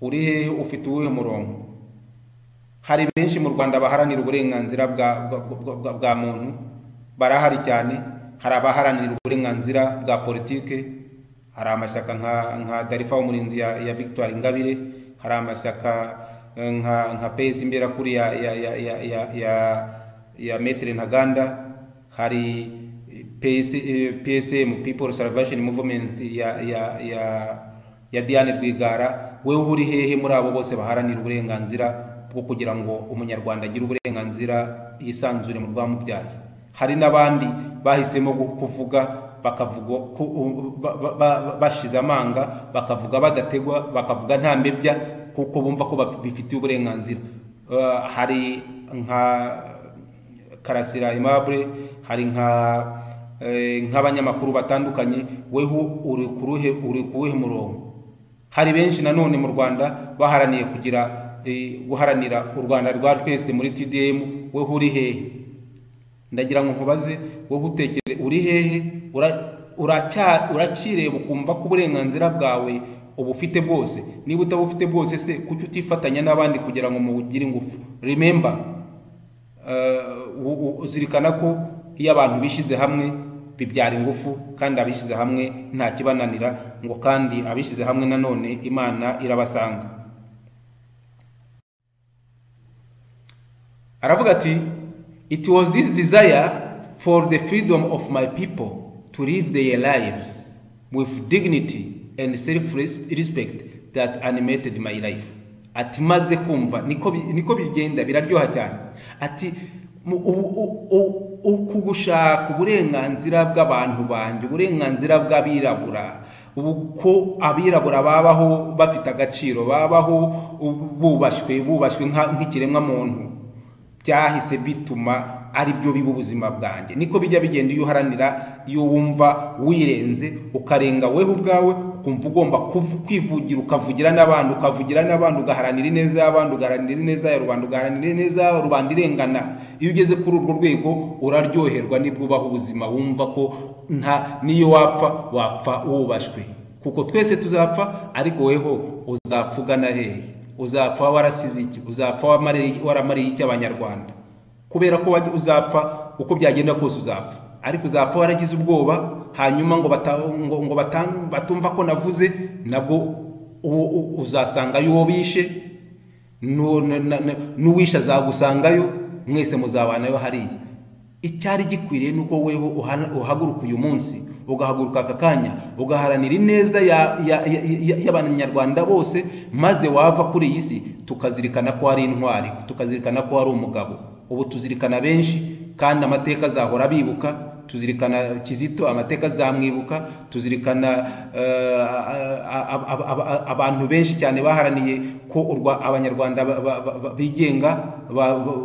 uri hehe ufite uwuhe murongo? Hari benshi mu Rwanda baharanira uburenganzira bwa muntu, barahari cyane. Hari abaharanira uburenganzira bwa politike, hari amashyaka nka Darifa Umurinzi ya Victoire Ingabire, hari amashyaka nka PS Imbera kuri ya Maître Ntaganda, hari PSM People Salvation Movement ya Diane Rwigara. Wewe uri hehe muri abo bose baharanira uburenganzira bwo kugira ngo umunyarwanda agire uburenganzira yisanzure mu rwamubyaye? Hari n'abandi bahisemo kuvuga bakavuga bashize amanga, bakavuga badategwa, bakavuga nta mbebya kuko bumva ko bifitiye uburenganzira. Hari nka Karasira Aimable, hari nk'abanyamakuru batandukanye. Weho uri kuruhe murongo? Hari benshi nanone mu Rwanda baharaniye guharanira u Rwanda rwa twese muri TDM. Weho uri hehe? Ndagira ngo nkubaze wowe utekere uri hehe? Urakireba ukumva ko uburenganzira bwawe ubufite bwose? Niba utabufite bwose se kuki utifatanya n'abandi kugira ngo mugire ingufu? Remember, uzirikana ko iyo abantu bishize hamwe bibyara ingufu, kandi abishize hamwe nta kibananira, ngo kandi abishize hamwe nanone Imana irabasanga. Aravuga ati, it was this desire for the freedom of my people to live their lives with dignity and self-respect that animated my life. Ati maze kumva niko bigenda biraryoha cyane. Ati ukugushaka uburenganzira bw'abantu banjye, uburenganzira bw'abirabura, uko abirabura babaho bafite agaciro, babaho bubashwe nk'ikiremwa muntu, byahise bituma ari byo biba ubuzima bwanjye. Niko bijya bigenda iyo uharanira, iyo wumva wirenze ukarenga weho ubwawe, ukumva ugomba kwivugira, ukavugira n'abandi, ugaharanira ineza y'abandi, ugaharanira ineza ya rubanda, ugaharanira ineza ya rubanda irengana. Iyo ugeze kuri urwo rwego uraryoherwa, nibwo ubaho ubuzima wumva ko niyo wapfa wubashwe, kuko twese tuzapfa, ariko weho uzapfa ugana hehe? Uzapfa warasize iki? Uzapfa waramariye iki Abanyarwanda? Kubera ko uzapfa uko byagenda kose uzapfa, ariko uzapfa waragize ubwoba, hanyuma ngo batumva ko navuze, nabwo uzasangayo uwo bishe, n'uwishe azagusangayo, mwese muzabanayo hariya. Icyari gikwiriye nuko weho uhaguruka uyu munsi, ugahaguruka aka kanya, ugaharanira ineza y'Abanyarwanda bose, maze wava kuri iyi si tukazirikana ko ari intwari, tukazirikana ko ari umugabo. Ubu tuzirikana benshi, kandi amateka azahora bibuka. Tuzirikana Kizito, amateka azamwibuka. Tuzirikana abantu benshi cyane baharaniye ko Abanyarwanda bigenga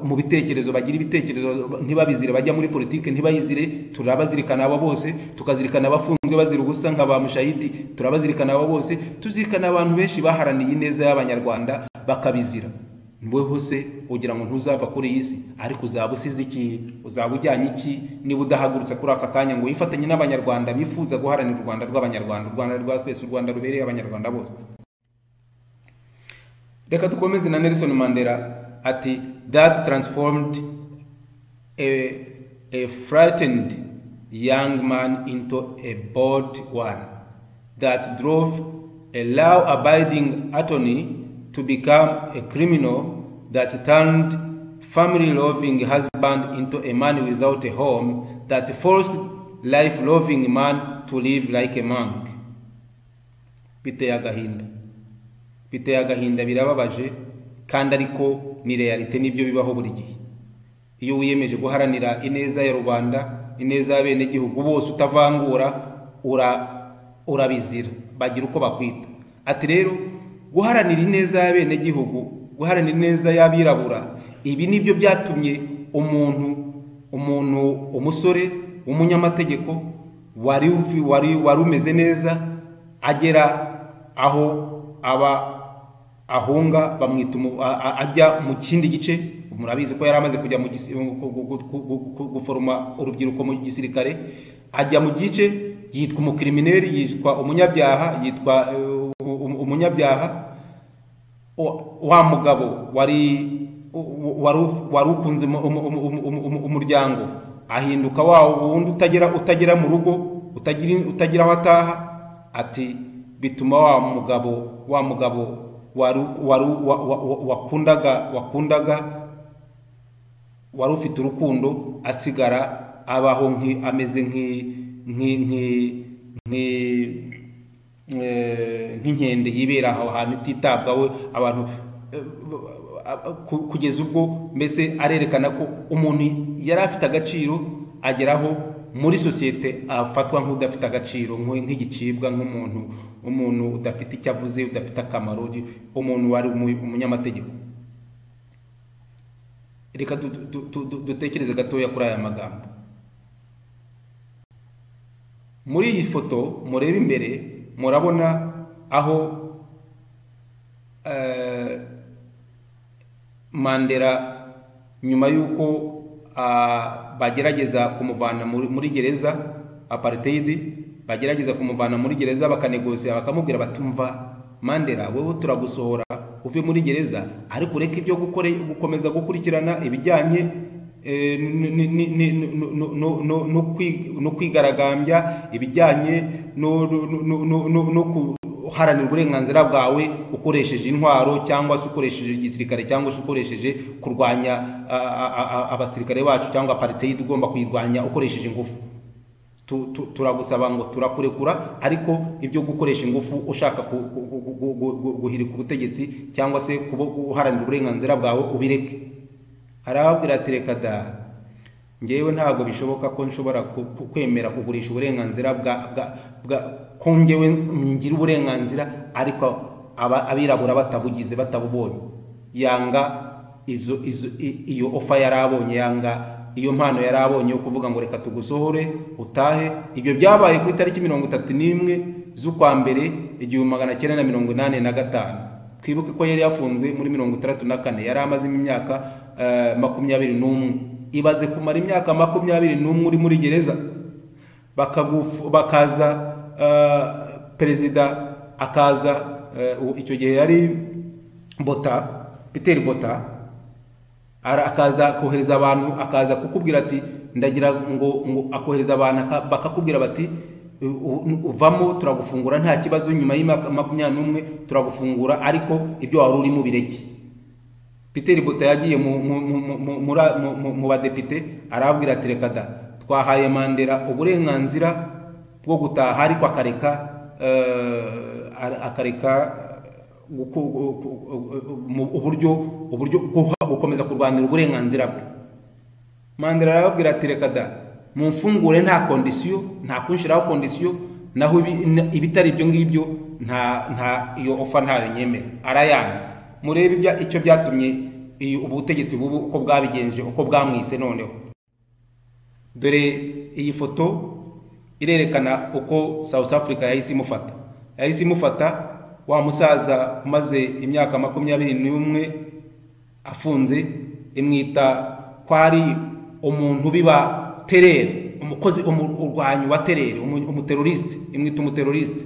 mu bitekerezo, bagira ibitekerezo ntibabizire, bajya muri politike ntibayizire. Turabazirikana abo bose, tukazirikana abafunzwe bazira ubusa nka ba Mushayidi, turabazirikana abo bose. Tuzirikana abantu benshi baharaniye ineza y'Abanyarwanda bakabizira. Mweho se ugira ngo ntuzava kuri iyi si, ariko uzaba usize iki? Uzaba ujyanye iki niba udahagurutse kuri aka kanya ngo wifatanye n'Abanyarwanda bifuza guharanira u Rwanda rw'Abanyarwanda, u Rwanda rwa twese, u Rwanda rubereye Abanyarwanda bose? Reka dukomeze na Nelson Mandela. Ati, that transformed a frightened young man into a bold one, that drove a law-abiding attorney to become a criminal, that turned family-loving husband into a man without a home, that forced life-loving man to live like a monk. Biteye agahinda, birababaje, kandi ariko ni realite, nibyo bibaho buri gihe. Iyo wiyemeje guharanira ineza ya rubanda, ineza y'abene gihugu bose utavangura, urabizira, bagira uko bakwita. Ati rero guharanira ineza y'abene gihugu, guharanira ineza y'abirabura, ibi nibyo byatumye umusore w'umunyamategeko wari umeze neza agera aho aba ahunga bamwita ajya mu kindi gice. Murabizi ko yari amaze kujya mu guforoma urubyiruko mu gisirikare, ajya mu gice yitwa umukrimineri, yitwa umunyabyaha, yitwa umunyabyaha. Wa mugabo wari ukunze umuryango ahinduka wa wundi utagera mu rugo, utagira aho ataha. Ati bituma wa mugabo wakundaga wari ufite urukundo asigara abaho ameze nk'inkende yibera aho hantu ititabwaho abantu, kugeza ubwo mbese arerekana ko umuntu yari afite agaciro ageraho muri sosiyete afatwa nk'udafite agaciro, nk'igicibwa, umuntu udafite icyo avuze, udafite akamaro, umuntu wari umunyamategeko. Reka dutekereze gatoya kuri aya magambo. Muri iyi foto mureba imbere murabona aho Mandela nyuma y'uko bagerageza kumuvana muri gereza apartheid, bagerageza kumuvana muri gereza bakanegosya, bakamubwira batumva Mandela, wowe turagusohora uve muri gereza, ariko ureke ibyo gukomeza gukurikirana ibijyanye no kwigaragambya, ibijyanye no kuharanira uburenganzira bwawe ukoresheje intwaro, cyangwa se ukoresheje igisirikare, cyangwa se ukoresheje kurwanya abasirikare bacu, cyangwa apartheid ugomba kuyirwanya ukoresheje ingufu. Turagusaba ngo turakurekura, ariko ibyo gukoresha ingufu ushaka guhirika ubutegetsi cyangwa se guharanira uburenganzira bwawe ubireke. Arababwira ati reka da, ngewe ntabwo bishoboka ko nshobora kwemera kugurisha uburenganzira ko ngewe ngira uburenganzira ariko abirabura batabugize, batabubonye. Yanga iyo ofa yarabonye, yanga iyo mpano yarabonye yo kuvuga ngo reka tugusohore utahe. Ibyo byabaye ku itariki 31 z'ukwa mbere 1985. Twibuke ko yari yafunzwe muri 1934, yari amaze imyaka 21. Ibaze kumara imyaka 21 uri muri gereza, bakaza perezida akaza, icyo gihe yari Peter Bota, akaza kohereza abantu, akaza kukubwira ati ndagira ngo akohereza abantu, bakakubwira bati uvamo turagufungura nta kibazo, nyuma y'imyaka 21 turagufungura, ariko ibyo wari urimo bireke. Peter Bota yagiye mu badepite, arabwira ati reka da, twahaye Mandela uburenganzira bwo gutaha, ariko akareka uburyo gukomeza kurwanira uburenganzira bwe. Mandela arababwira ati reka da, mumfungure nta kondisiyo, nta kunshiraho kondisiyo, naho ibitari ibyo ngibyo nta iyo ofa ntayo nyemera. Arayanga. Murebe icyo byatumye ubutegetsi bubu uko bwabigenje, uko bwamwise. Noneho dore iyi foto irerekana uko South Africa yahise imufata. Wa musaza umaze imyaka 21 afunze, imwita kwari umuntu biba terere, umukozi urwanyu wa terere, umuteroriste, imwita umuteroriste.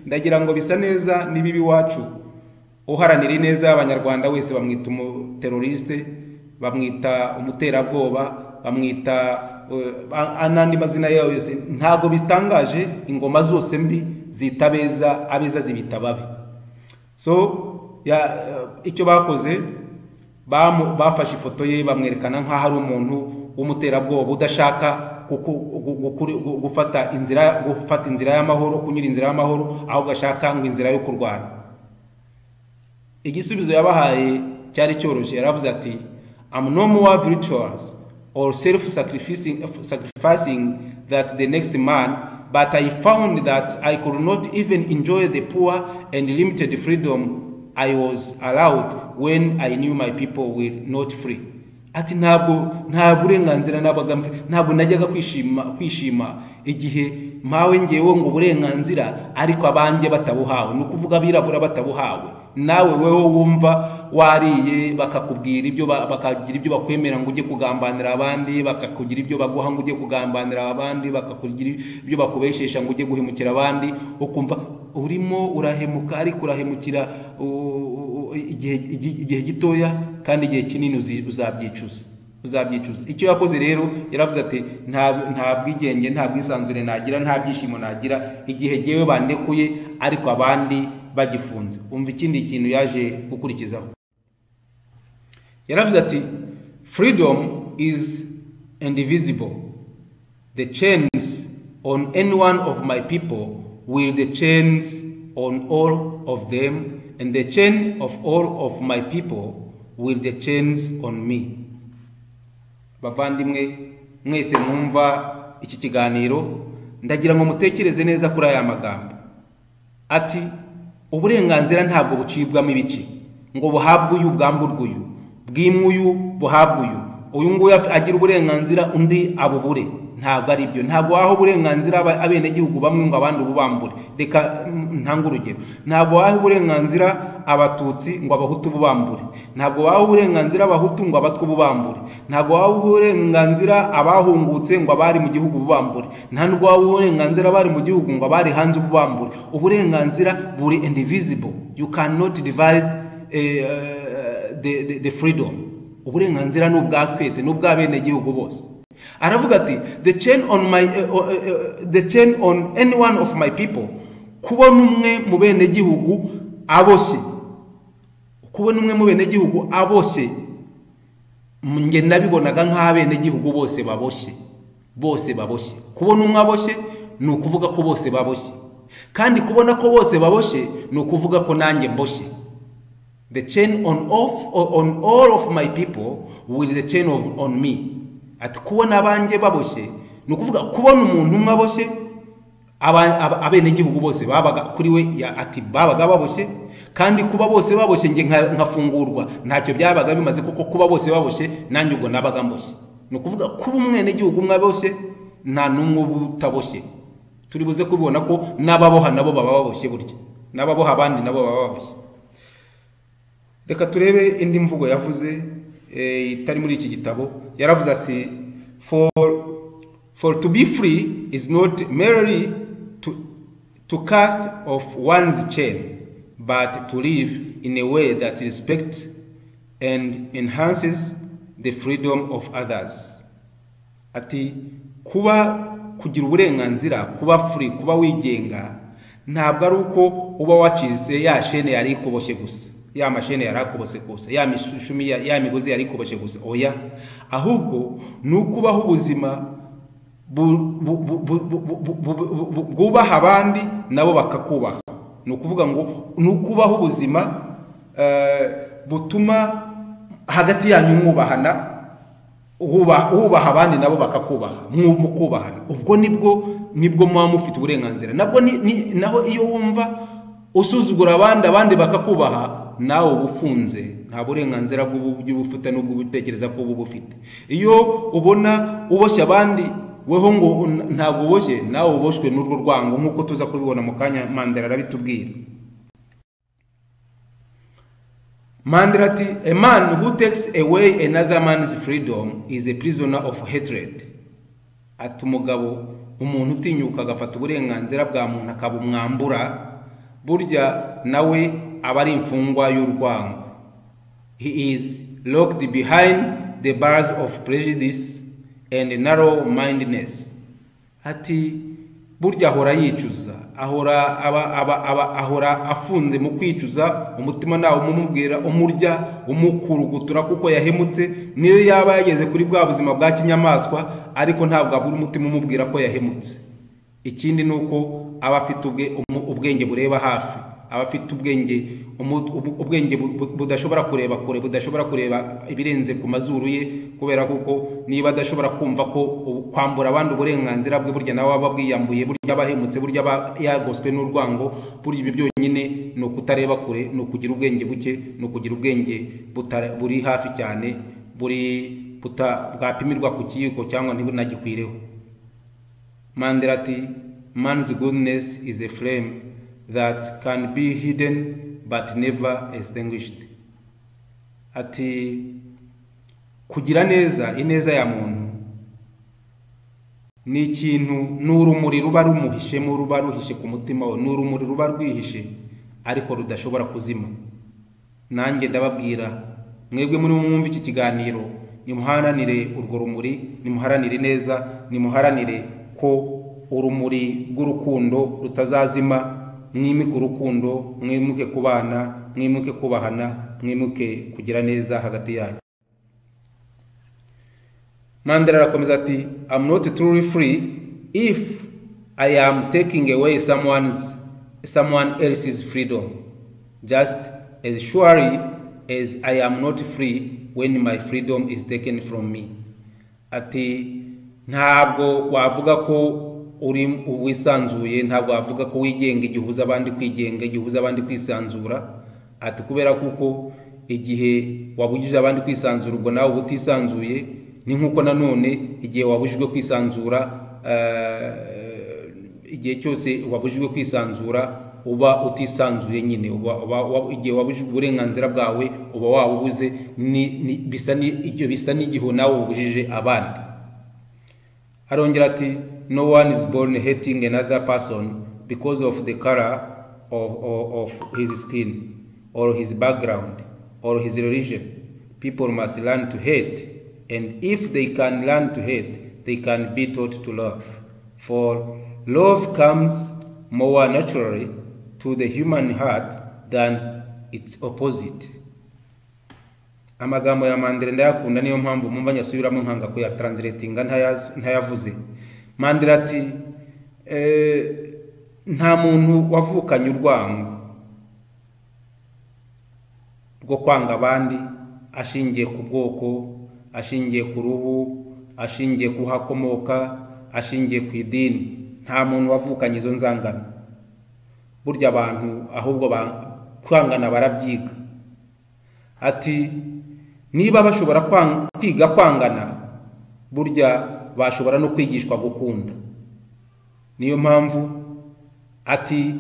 Ndagira ngo bisa neza nibibi wacu uharanira neza y'Abanyarwanda wese bamwita umuteroriste, bamwita umuterabwoba, bamwita anandi mazina yayo yose. Ntago bitangaje, ingoma zose mbi zitabeza, abeza zibita babi. Icyo bakoze, bafashe ifoto ye bamwerekana nk'aho ari umuntu w'umuterabwoba udashaka gufata inzira y'amahoro, kunyura inzira y'amahoro, ahubwo ashaka ngo inzira yo kurwana. Igisubizo yabahaye cyari cyoroshye, yaravuze ati I'm no more virtuous or self-sacrificing that the next man, but I found that I could not even enjoy the poor and limited freedom I was allowed when I knew my people were not free. ati nta burenganzira nabaga ntabwo najyaga kwishima igihe mpawe ngewe ngo uburenganzira ariko abanjye batabuhawe, no kuvuga abirabura batabuhawe. Nawe weho wumva wariye bakakubwira ibyo bakagira ibyo bakwemera ngo ujye kugambanira abandi, bakakugira ibyo baguha ngo ujye kugambanira abandi, bakakugira ibyo bakubeshesha ngo ujye guhemukira abandi, ukumva urimo urahemuka ariko urahemukira igihe gitoya kandi igihe kinini uzabyicuza. Icyo yakoze rero yaravuze ati nta bwigenge, nta bwisanzure nagira, nta byishimo nagira igihe jewe bandekuye ariko abandi bagifunze. Umva ikindi kintu yaje gukurikizaho, yaravuze ati freedom is indivisible. The chains on any one of my people will the chains on all of them, and the chain of all of my people will the chains on me. Bavandimwe mwese mwumva iki kiganiro, ndagira ngo mutekereze neza kuri aya magambo. Ati uburenganzira ntabwo bucibwamo ibice ngo buhabwe uyu bwamburwe uyu, bwimwe uyu buhabwe uyu nguyu agira uburenganzira undi abubure. Ntabwo ari byo. Ntabwo waho uburenganzira abene gihugu bamwe ngo abandi ububambure. Reka ntanga urugero, ntabwo waho uburenganzira abatutsi ngo abahutu bubambure, ntabwo waho uburenganzira abahutu ngo abatwa bubambure, ntabwo waho uburenganzira abahungutse ngo abari mu gihugu bubambure, ntabwo waho uburenganzira abari mu gihugu ngo abari hanze bubambure. Uburenganzira buri indivisible. You cannot divide the freedom. Uburenganzira n'ubwa twese n'ubwa bene gihugu bose. Aravuga ati the chain on any one of my people, kubona umwe mu bene gihugu aboshye, kubona umwe mu bene gihugu aboshye, nge nabibonaga nk'abene gihugu bose baboshye. Kubona umwe aboshye ni ukuvuga ko bose baboshye, kandi kubona ko bose baboshye ni ukuvuga ko nanjye mboshye. The chain on all of my people will the chain on me. Ati kubona abanjye baboshye ni ukuvuga kubona umuntu umwe aboshye, abene gihugu bose babaga kuri we ati babaga baboshye, kandi kuba bose baboshye nge nkafungurwa ntacyo byabaga bimaze, kuko kuba bose baboshye nanjye ubwo nabaga mboshye. Ni ukuvuga kuba umwene gihugu umwe aboshye nta n'umwe utaboshye. Turi buze kubibona ko n'ababoha nabo baba baboshye, burya n'ababoha abandi nabo baba baboshye. Reka turebe indi mvugo yavuze itari muri iki gitabo. Yaravuze ati for to be free is not merely to cast off one's chain, but to live in a way that respects and enhances the freedom of others. Ati kugira uburenganzira, kuba free, kuba wigenga, ntabwo ari uko uba wacize ya shene yari ikuboshye gusa, ya mashene yari akubose gusa, ya mishumi ya migozi yari ikuboshye gusa. Oya, ahubwo nukubaho ubuzima bwubaha abandi nabo bakakubaha. Ni ukuvuga ngo nukubaho ubuzima butuma hagati yanyu mwubahana, ubaha abandi nabo bakakubaha, mukubahana. Ubwo nibwo muba mufite uburenganzira. Nabwo naho iyo wumva usuzugura abandi bakakubaha, nawe ubufunze, nta burenganzira bw'ubyo bufite n'ubwo butekereza ko bufite. Iyo ubona uboshye abandi weho ngo ntabwo uboshye, nawe uboshwe n'urwo rwango, nk'uko tuza kubibona mu kanya Mandela arabitubwira. Mandela ati a man who takes away another man's freedom is a prisoner of hatred. Ati umuntu utinyuka agafata uburenganzira bwa muntu akabumwambura, burya nawe aba ari imfungwa y'urwango. He is locked behind the bars of prejudice and narrow-mindedness. Ati burya ahora yicuza, ahora afunze mu kwicuza, umutima nawe umubwira umurya umukurugutura kuko yahemutse. Niyo yaba yageze kuri bwa buzima bwa kinyamaswa, ariko ntabwo abura umutima umubwira ko yahemutse. Ikindi nuko aba afite ubwenge bureba hafi, aba afite ubwenge budashobora kureba kure, budashobora kureba ibirenze ku mazuru ye, kubera kuko niba adashobora kumva ko kwambura abandi uburenganzira bwe, burya nawe aba bwiyambuye, burya abahemutse, burya yagoswe n'urwango. Burya ibi byonyine ni ukutareba kure, ni ukugira ubwenge buke, ni ukugira ubwenge buri hafi cyane, buri bwapimirwa ku kiyiko cyangwa ntibunagikwireho. Mandela ati man's goodness is a flame that can be hidden but never extinguished. Ati kugira neza, ineza ya muntu ni ikintu, n'urumuri ruba rumuhishemo, ruba ruhishe ku mutima we, n'urumuri ruba rwihishe ariko rudashobora kuzima. Nanjye ndababwira mwebwe muri mwumva iki kiganiro, nimuharanire urwo rumuri, nimuharanire neza, nimuharanire ko urumuri rw'urukundo rutazazima, mwimike urukundo, mwimuke kubana, mwimuke kubahana, mwimuke kugira neza hagati yanyu. Mandela arakomeza ati I'm not truly free if I am taking away someone else's freedom, just as surely as I am not free when my freedom is taken from me. Ati ntabwo wavuga ko uri wisanzuye, ntabwo wavuga ko wigenga igihe ubuza abandi kwigenga, igihe ubuza abandi kwisanzura. Ati kubera kuko igihe wabujije abandi kwisanzura ubwo nawe utisanzuye, ni nkuko nanone igihe wabujijwe kwisanzura, igihe cyose wabujijwe kwisanzura uba utisanzuye nyine, igihe wabujijwe uburenganzira bwawe uba wabubuze, bisa n'igihe nawe ubujije abandi. Arongera ati no one is born hating another person because of the color of his skin or his background or his religion. People must learn to hate, and if they can learn to hate, they can be taught to love. For love comes more naturally to the human heart than its opposite. Amagambo ya Mandela ndayakunda, niyo mpamvu mumva nyasubiramo nkanga ko ya translatinga ntayavuze. Mandela ati nta muntu wavukanye urwango rwo kwanga abandi ashingiye ku bwoko, ashingiye ku ruhu, ashingiye ku hakomoka, ashingiye ku idini. Nta muntu wavukanye izo nzangano. Burya abantu ahubwo kwangana barabyiga. Ati niba bashobora kwiga kwangana, burya bashobora no kwigishwa gukunda. Niyo mpamvu ati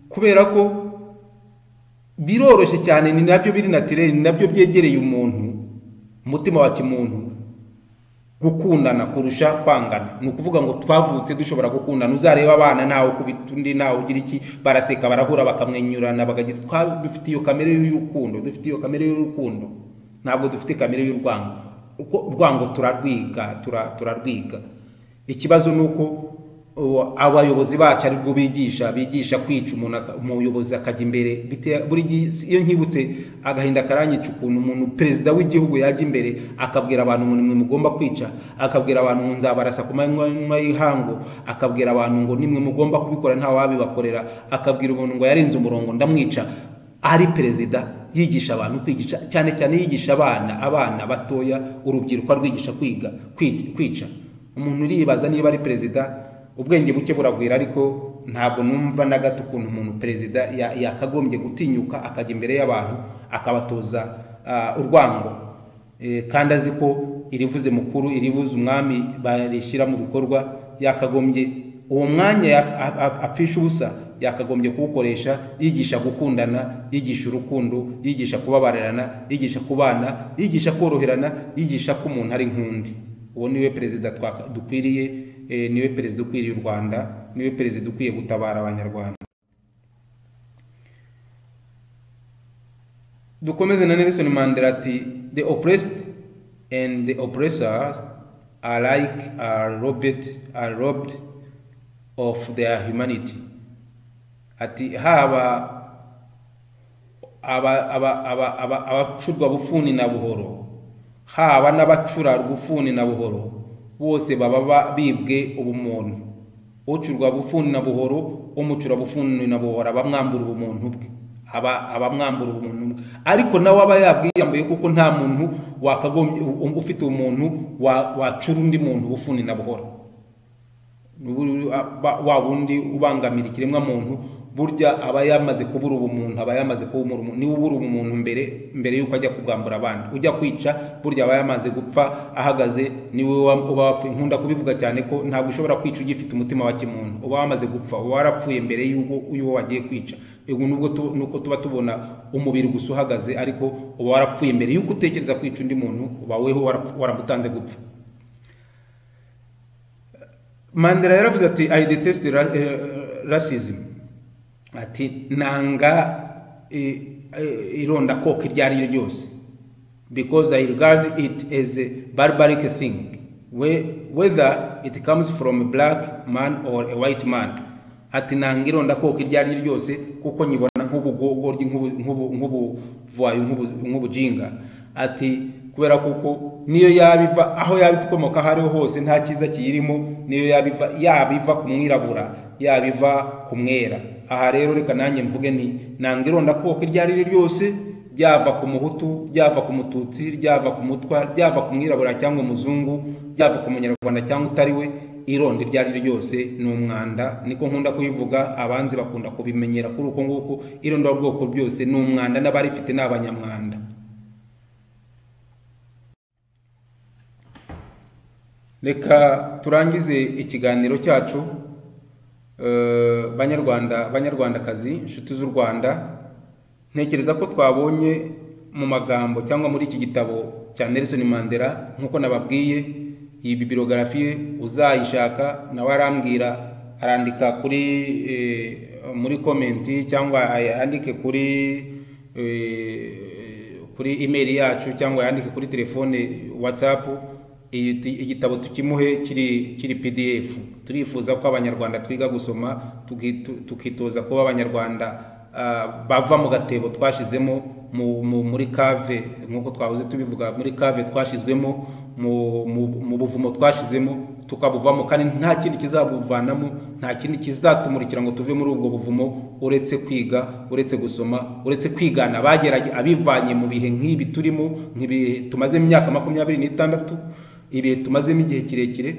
kubera ko biroroshye cyane, ni nabyo biri naturel, ni nabyo byegereye umuntu, umutima wa kimuntu, gukundana kurusha kwangana. Ni ukuvuga ngo twavutse dushobora gukundana. Uzareba abana nawe kubita undi, nawe ugira iki, baraseka, barahura, bakamwenyurana, bagagira. Dufite iyo kamere y'urukundo, dufite iyo kamere y'urukundo, ntabwo dufite kamere y'urwango. Uko urwango turarwiga. Ikibazo nuko abayobozi bacu ari bwo bigisha kwica umuntu, umuyobozi akajya imbere. Buri gihe iyo nkibutse agahinda karanyica ukuntu umuntu perezida w'igihugu yajya imbere akabwira abantu ngo nimwe mugomba kwica, akabwira abantu ngo nzabarasa ku manywa y'ihangu, akabwira abantu ngo nimwe mugomba kubikora nta wabibakorera, akabwira umuntu ngo yarenze umurongo ndamwica. Ari perezida yigisha abantu kwigisha, cyane cyane yigisha abana batoya, urubyiruko rwigisha kwica. Umuntu uribaza niba ari perezida, ubwenge buke buragwira, ariko ntabwo numva na gato ukuntu umuntu perezida yakagombye gutinyuka akajya imbere y'abantu akabatoza urwango, kandi azi ko irivuze mukuru, irivuze umwami barishyira mu bikorwa. Yakagombye uwo mwanya apfisha ubusa, yakagombye kuwukoresha yigisha gukundana, yigisha urukundo, yigisha kubabarana, yigisha kubana, yigisha koroherana, yigisha ko umuntu ari nkundi. Uwo niwe perezida dukwiriye, niwe perezida ukwiriye u Rwanda, niwe perezida ukwiye gutabara abanyarwanda. Dukomeze na Nelson Mandela ati the oppressed and the oppressors alike are robbed of their humanity. Ati haba abacurwa bufuni na buhoro, haba n'abacura bufuni na buhoro, bose baba bibwe ubumuntu. Ucurwa bufuni na buhoro, umucura bufuni na buhoro abamwambura ubumuntu bwe, abamwambura ubumuntu bwe. Ariko nawe aba yabwiyambuye, kuko nta muntu wakagombye ufite umuntu wacura undi muntu bufuni na buhoro. Wa wundi ubangamira ikiremwa muntu burya aba yamaze kubura ubumuntu, aba yamaze kuba umuntu. Niwe ubura ubumuntu mbere yuko ajya kubwambura abandi. Ujya kwica burya aba yamaze gupfa ahagaze, niwe uba wapfuye. Nkunda kubivuga cyane ko ntabwo ushobora kwica ugifite umutima wa kimuntu, uba wamaze gupfa, uba warapfuye mbere y'uwo wagiye kwica. Nuko tuba tubona umubiri gusa uhagaze, ariko uba warapfuye mbere y'uko utekereza kwica undi muntu, uba weho waramutanze gupfa. Mandela yaravuze ati I detest racism, ati nanga irondakoko iryo ari ryo ryose, because I regard it as a barbaric thing, whether it comes from a black man or a white man. Ati nanga irondakoko iryo ari ryo ryose kuko nyibona nk'ubugoryi, nk'ubuvayo, nk'ubujinga. Ati kubera kuko niyo yabiva aho yabikomoka hariho hose nta kiza kiyirimo, niyo yabiva ku mwirabura, yabiva ku mwera. Aha rero reka nanjye mvuge nti nanga irondakoko iryo ari ryo ryose, ryava ku muhutu, ryava ku mututsi, ryava ku mutwa, ryava ku mwirabura cyangwa umuzungu, ryava ku munyarwanda cyangwa utari we, ironda iryo ari ryo ryose ni umwanda. Niko nkunda kubivuga, abanzi bakunda kubimenyera kuri uko nguko. Ironda ubwoko byose ni umwanda, n'abarifite ni abanyamwanda. Reka turangize ikiganiro cyacu. Banyarwandakazi, inshuti z'u Rwanda, ntekereza ko twabonye mu magambo cyangwa muri iki gitabo cya Nelson Mandela, nkuko nababwiye, iyi bibliography uzayishaka nawe arandika muri komenti, cyangwa ayandike kuri email yacu, cyangwa yandike kuri telefone WhatsApp. Igitabo tukimuhe kiri PDF. Turifuza ko abanyarwanda twiga gusoma, tukitoza kuba abanyarwanda bava mu gatebo twashizemo muri cave, nkuko twahoze tubivuga, muri cave twashizwemo, mu buvumo twashizemo, tukabuvamo, kandi nta kindi kizabuvanamo, nta kindi kizatumurikira ngo tuve muri ubwo buvumo uretse kwiga, uretse gusoma, uretse kwigana abivanye mu bihe nk'ibi turimo, nk'ibi tumaze imyaka 26, ibihe tumazemo igihe kirekire.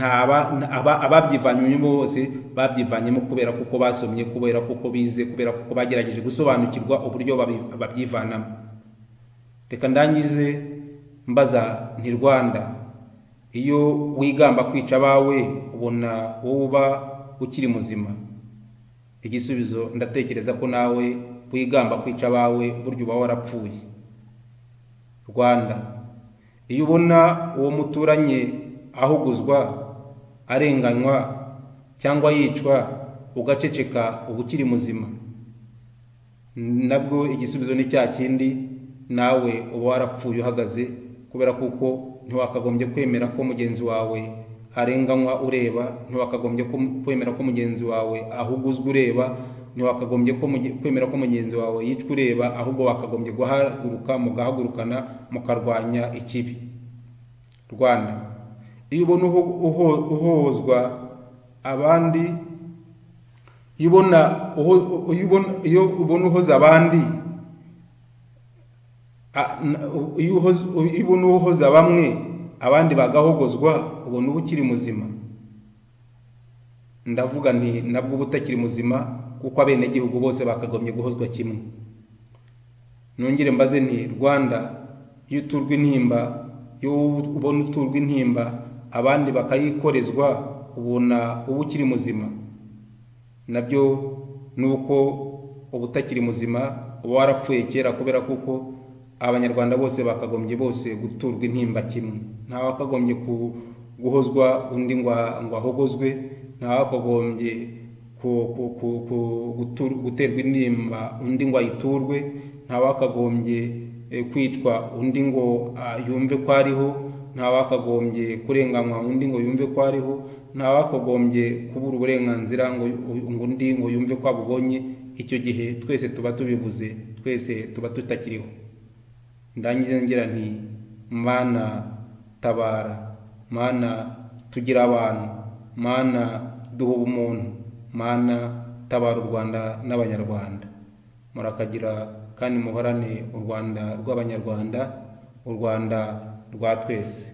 Ababyivanyemo bose babyivanyemo kubera kuko basomye, kubera kuko bize, kubera kuko bagerageje gusobanukirwa uburyo babyivanamo. Reka ndangize mbaza nti Rwanda, iyo wigamba kwica abawe ubona wowe ukiri muzima? Igisubizo ndatekereza ko nawe wigamba kwica abawe buryo uba warapfuye. Rwanda, iyo ubona uwo muturanye ahuguzwa, arenganywa cyangwa yicwa, ugaceceka uba ukiri muzima. Nabwo igisubizo ni cya kindi, nawe uba warapfuye uhagaze, kubera kuko ntiwakagombye kwemera ko mugenzi wawe arenganywa ureba, ntiwakagombye kwemera ko mugenzi wawe ahuguzwa ureba, ntiwakagombye kwemera ko mugenzi wawe yicwa ureba, ahubwo wakagombye guhaguruka, mugahagurukana, mukarwanya ikibi. Rwanda, iyo ubona uhozwa abandi, iyo ubona uhoza abandi, iyo ubona uhoza bamwe abandi bagahogozwa, ubona uba ukiri muzima. Ndavuga nti nabwo uba utakiri muzima, kuko abenegihugu bose bakagombye guhozwa kimwe. Nongere mbaze nti Rwanda, iyo uturwa intimba, iyo ubona uturwa intimba abandi bakayikorezwa, ubona uba ukiri muzima? Nabyo nuko uba utakiri muzima, uba warapfuye kera, kubera kuko abanyarwanda bose bakagombye bose guturwa intimba kimwe. Nta wakagombye guhozwa undi ngo ahogozwe, nta wakagombye guterwa intimba undi ngo ayiturwe, nta wakagombye kwicwa undi ngo yumve ko ariho, nta wakagombye kurenganywa undi ngo yumve ko ariho, nta wakagombye kubura uburenganzira ngo undi ngo yumve ko abubonye. Icyo gihe twese tuba tubivuze, twese tuba tutakiriho. Ndangize ngira nti Mana tabara, Mana tugira abantu, Mana duha ubumuntu, Mana tabara u Rwanda n'abanyarwanda. Murakagira kandi muhorane u Rwanda rw'abanyarwanda, u Rwanda rwa twese.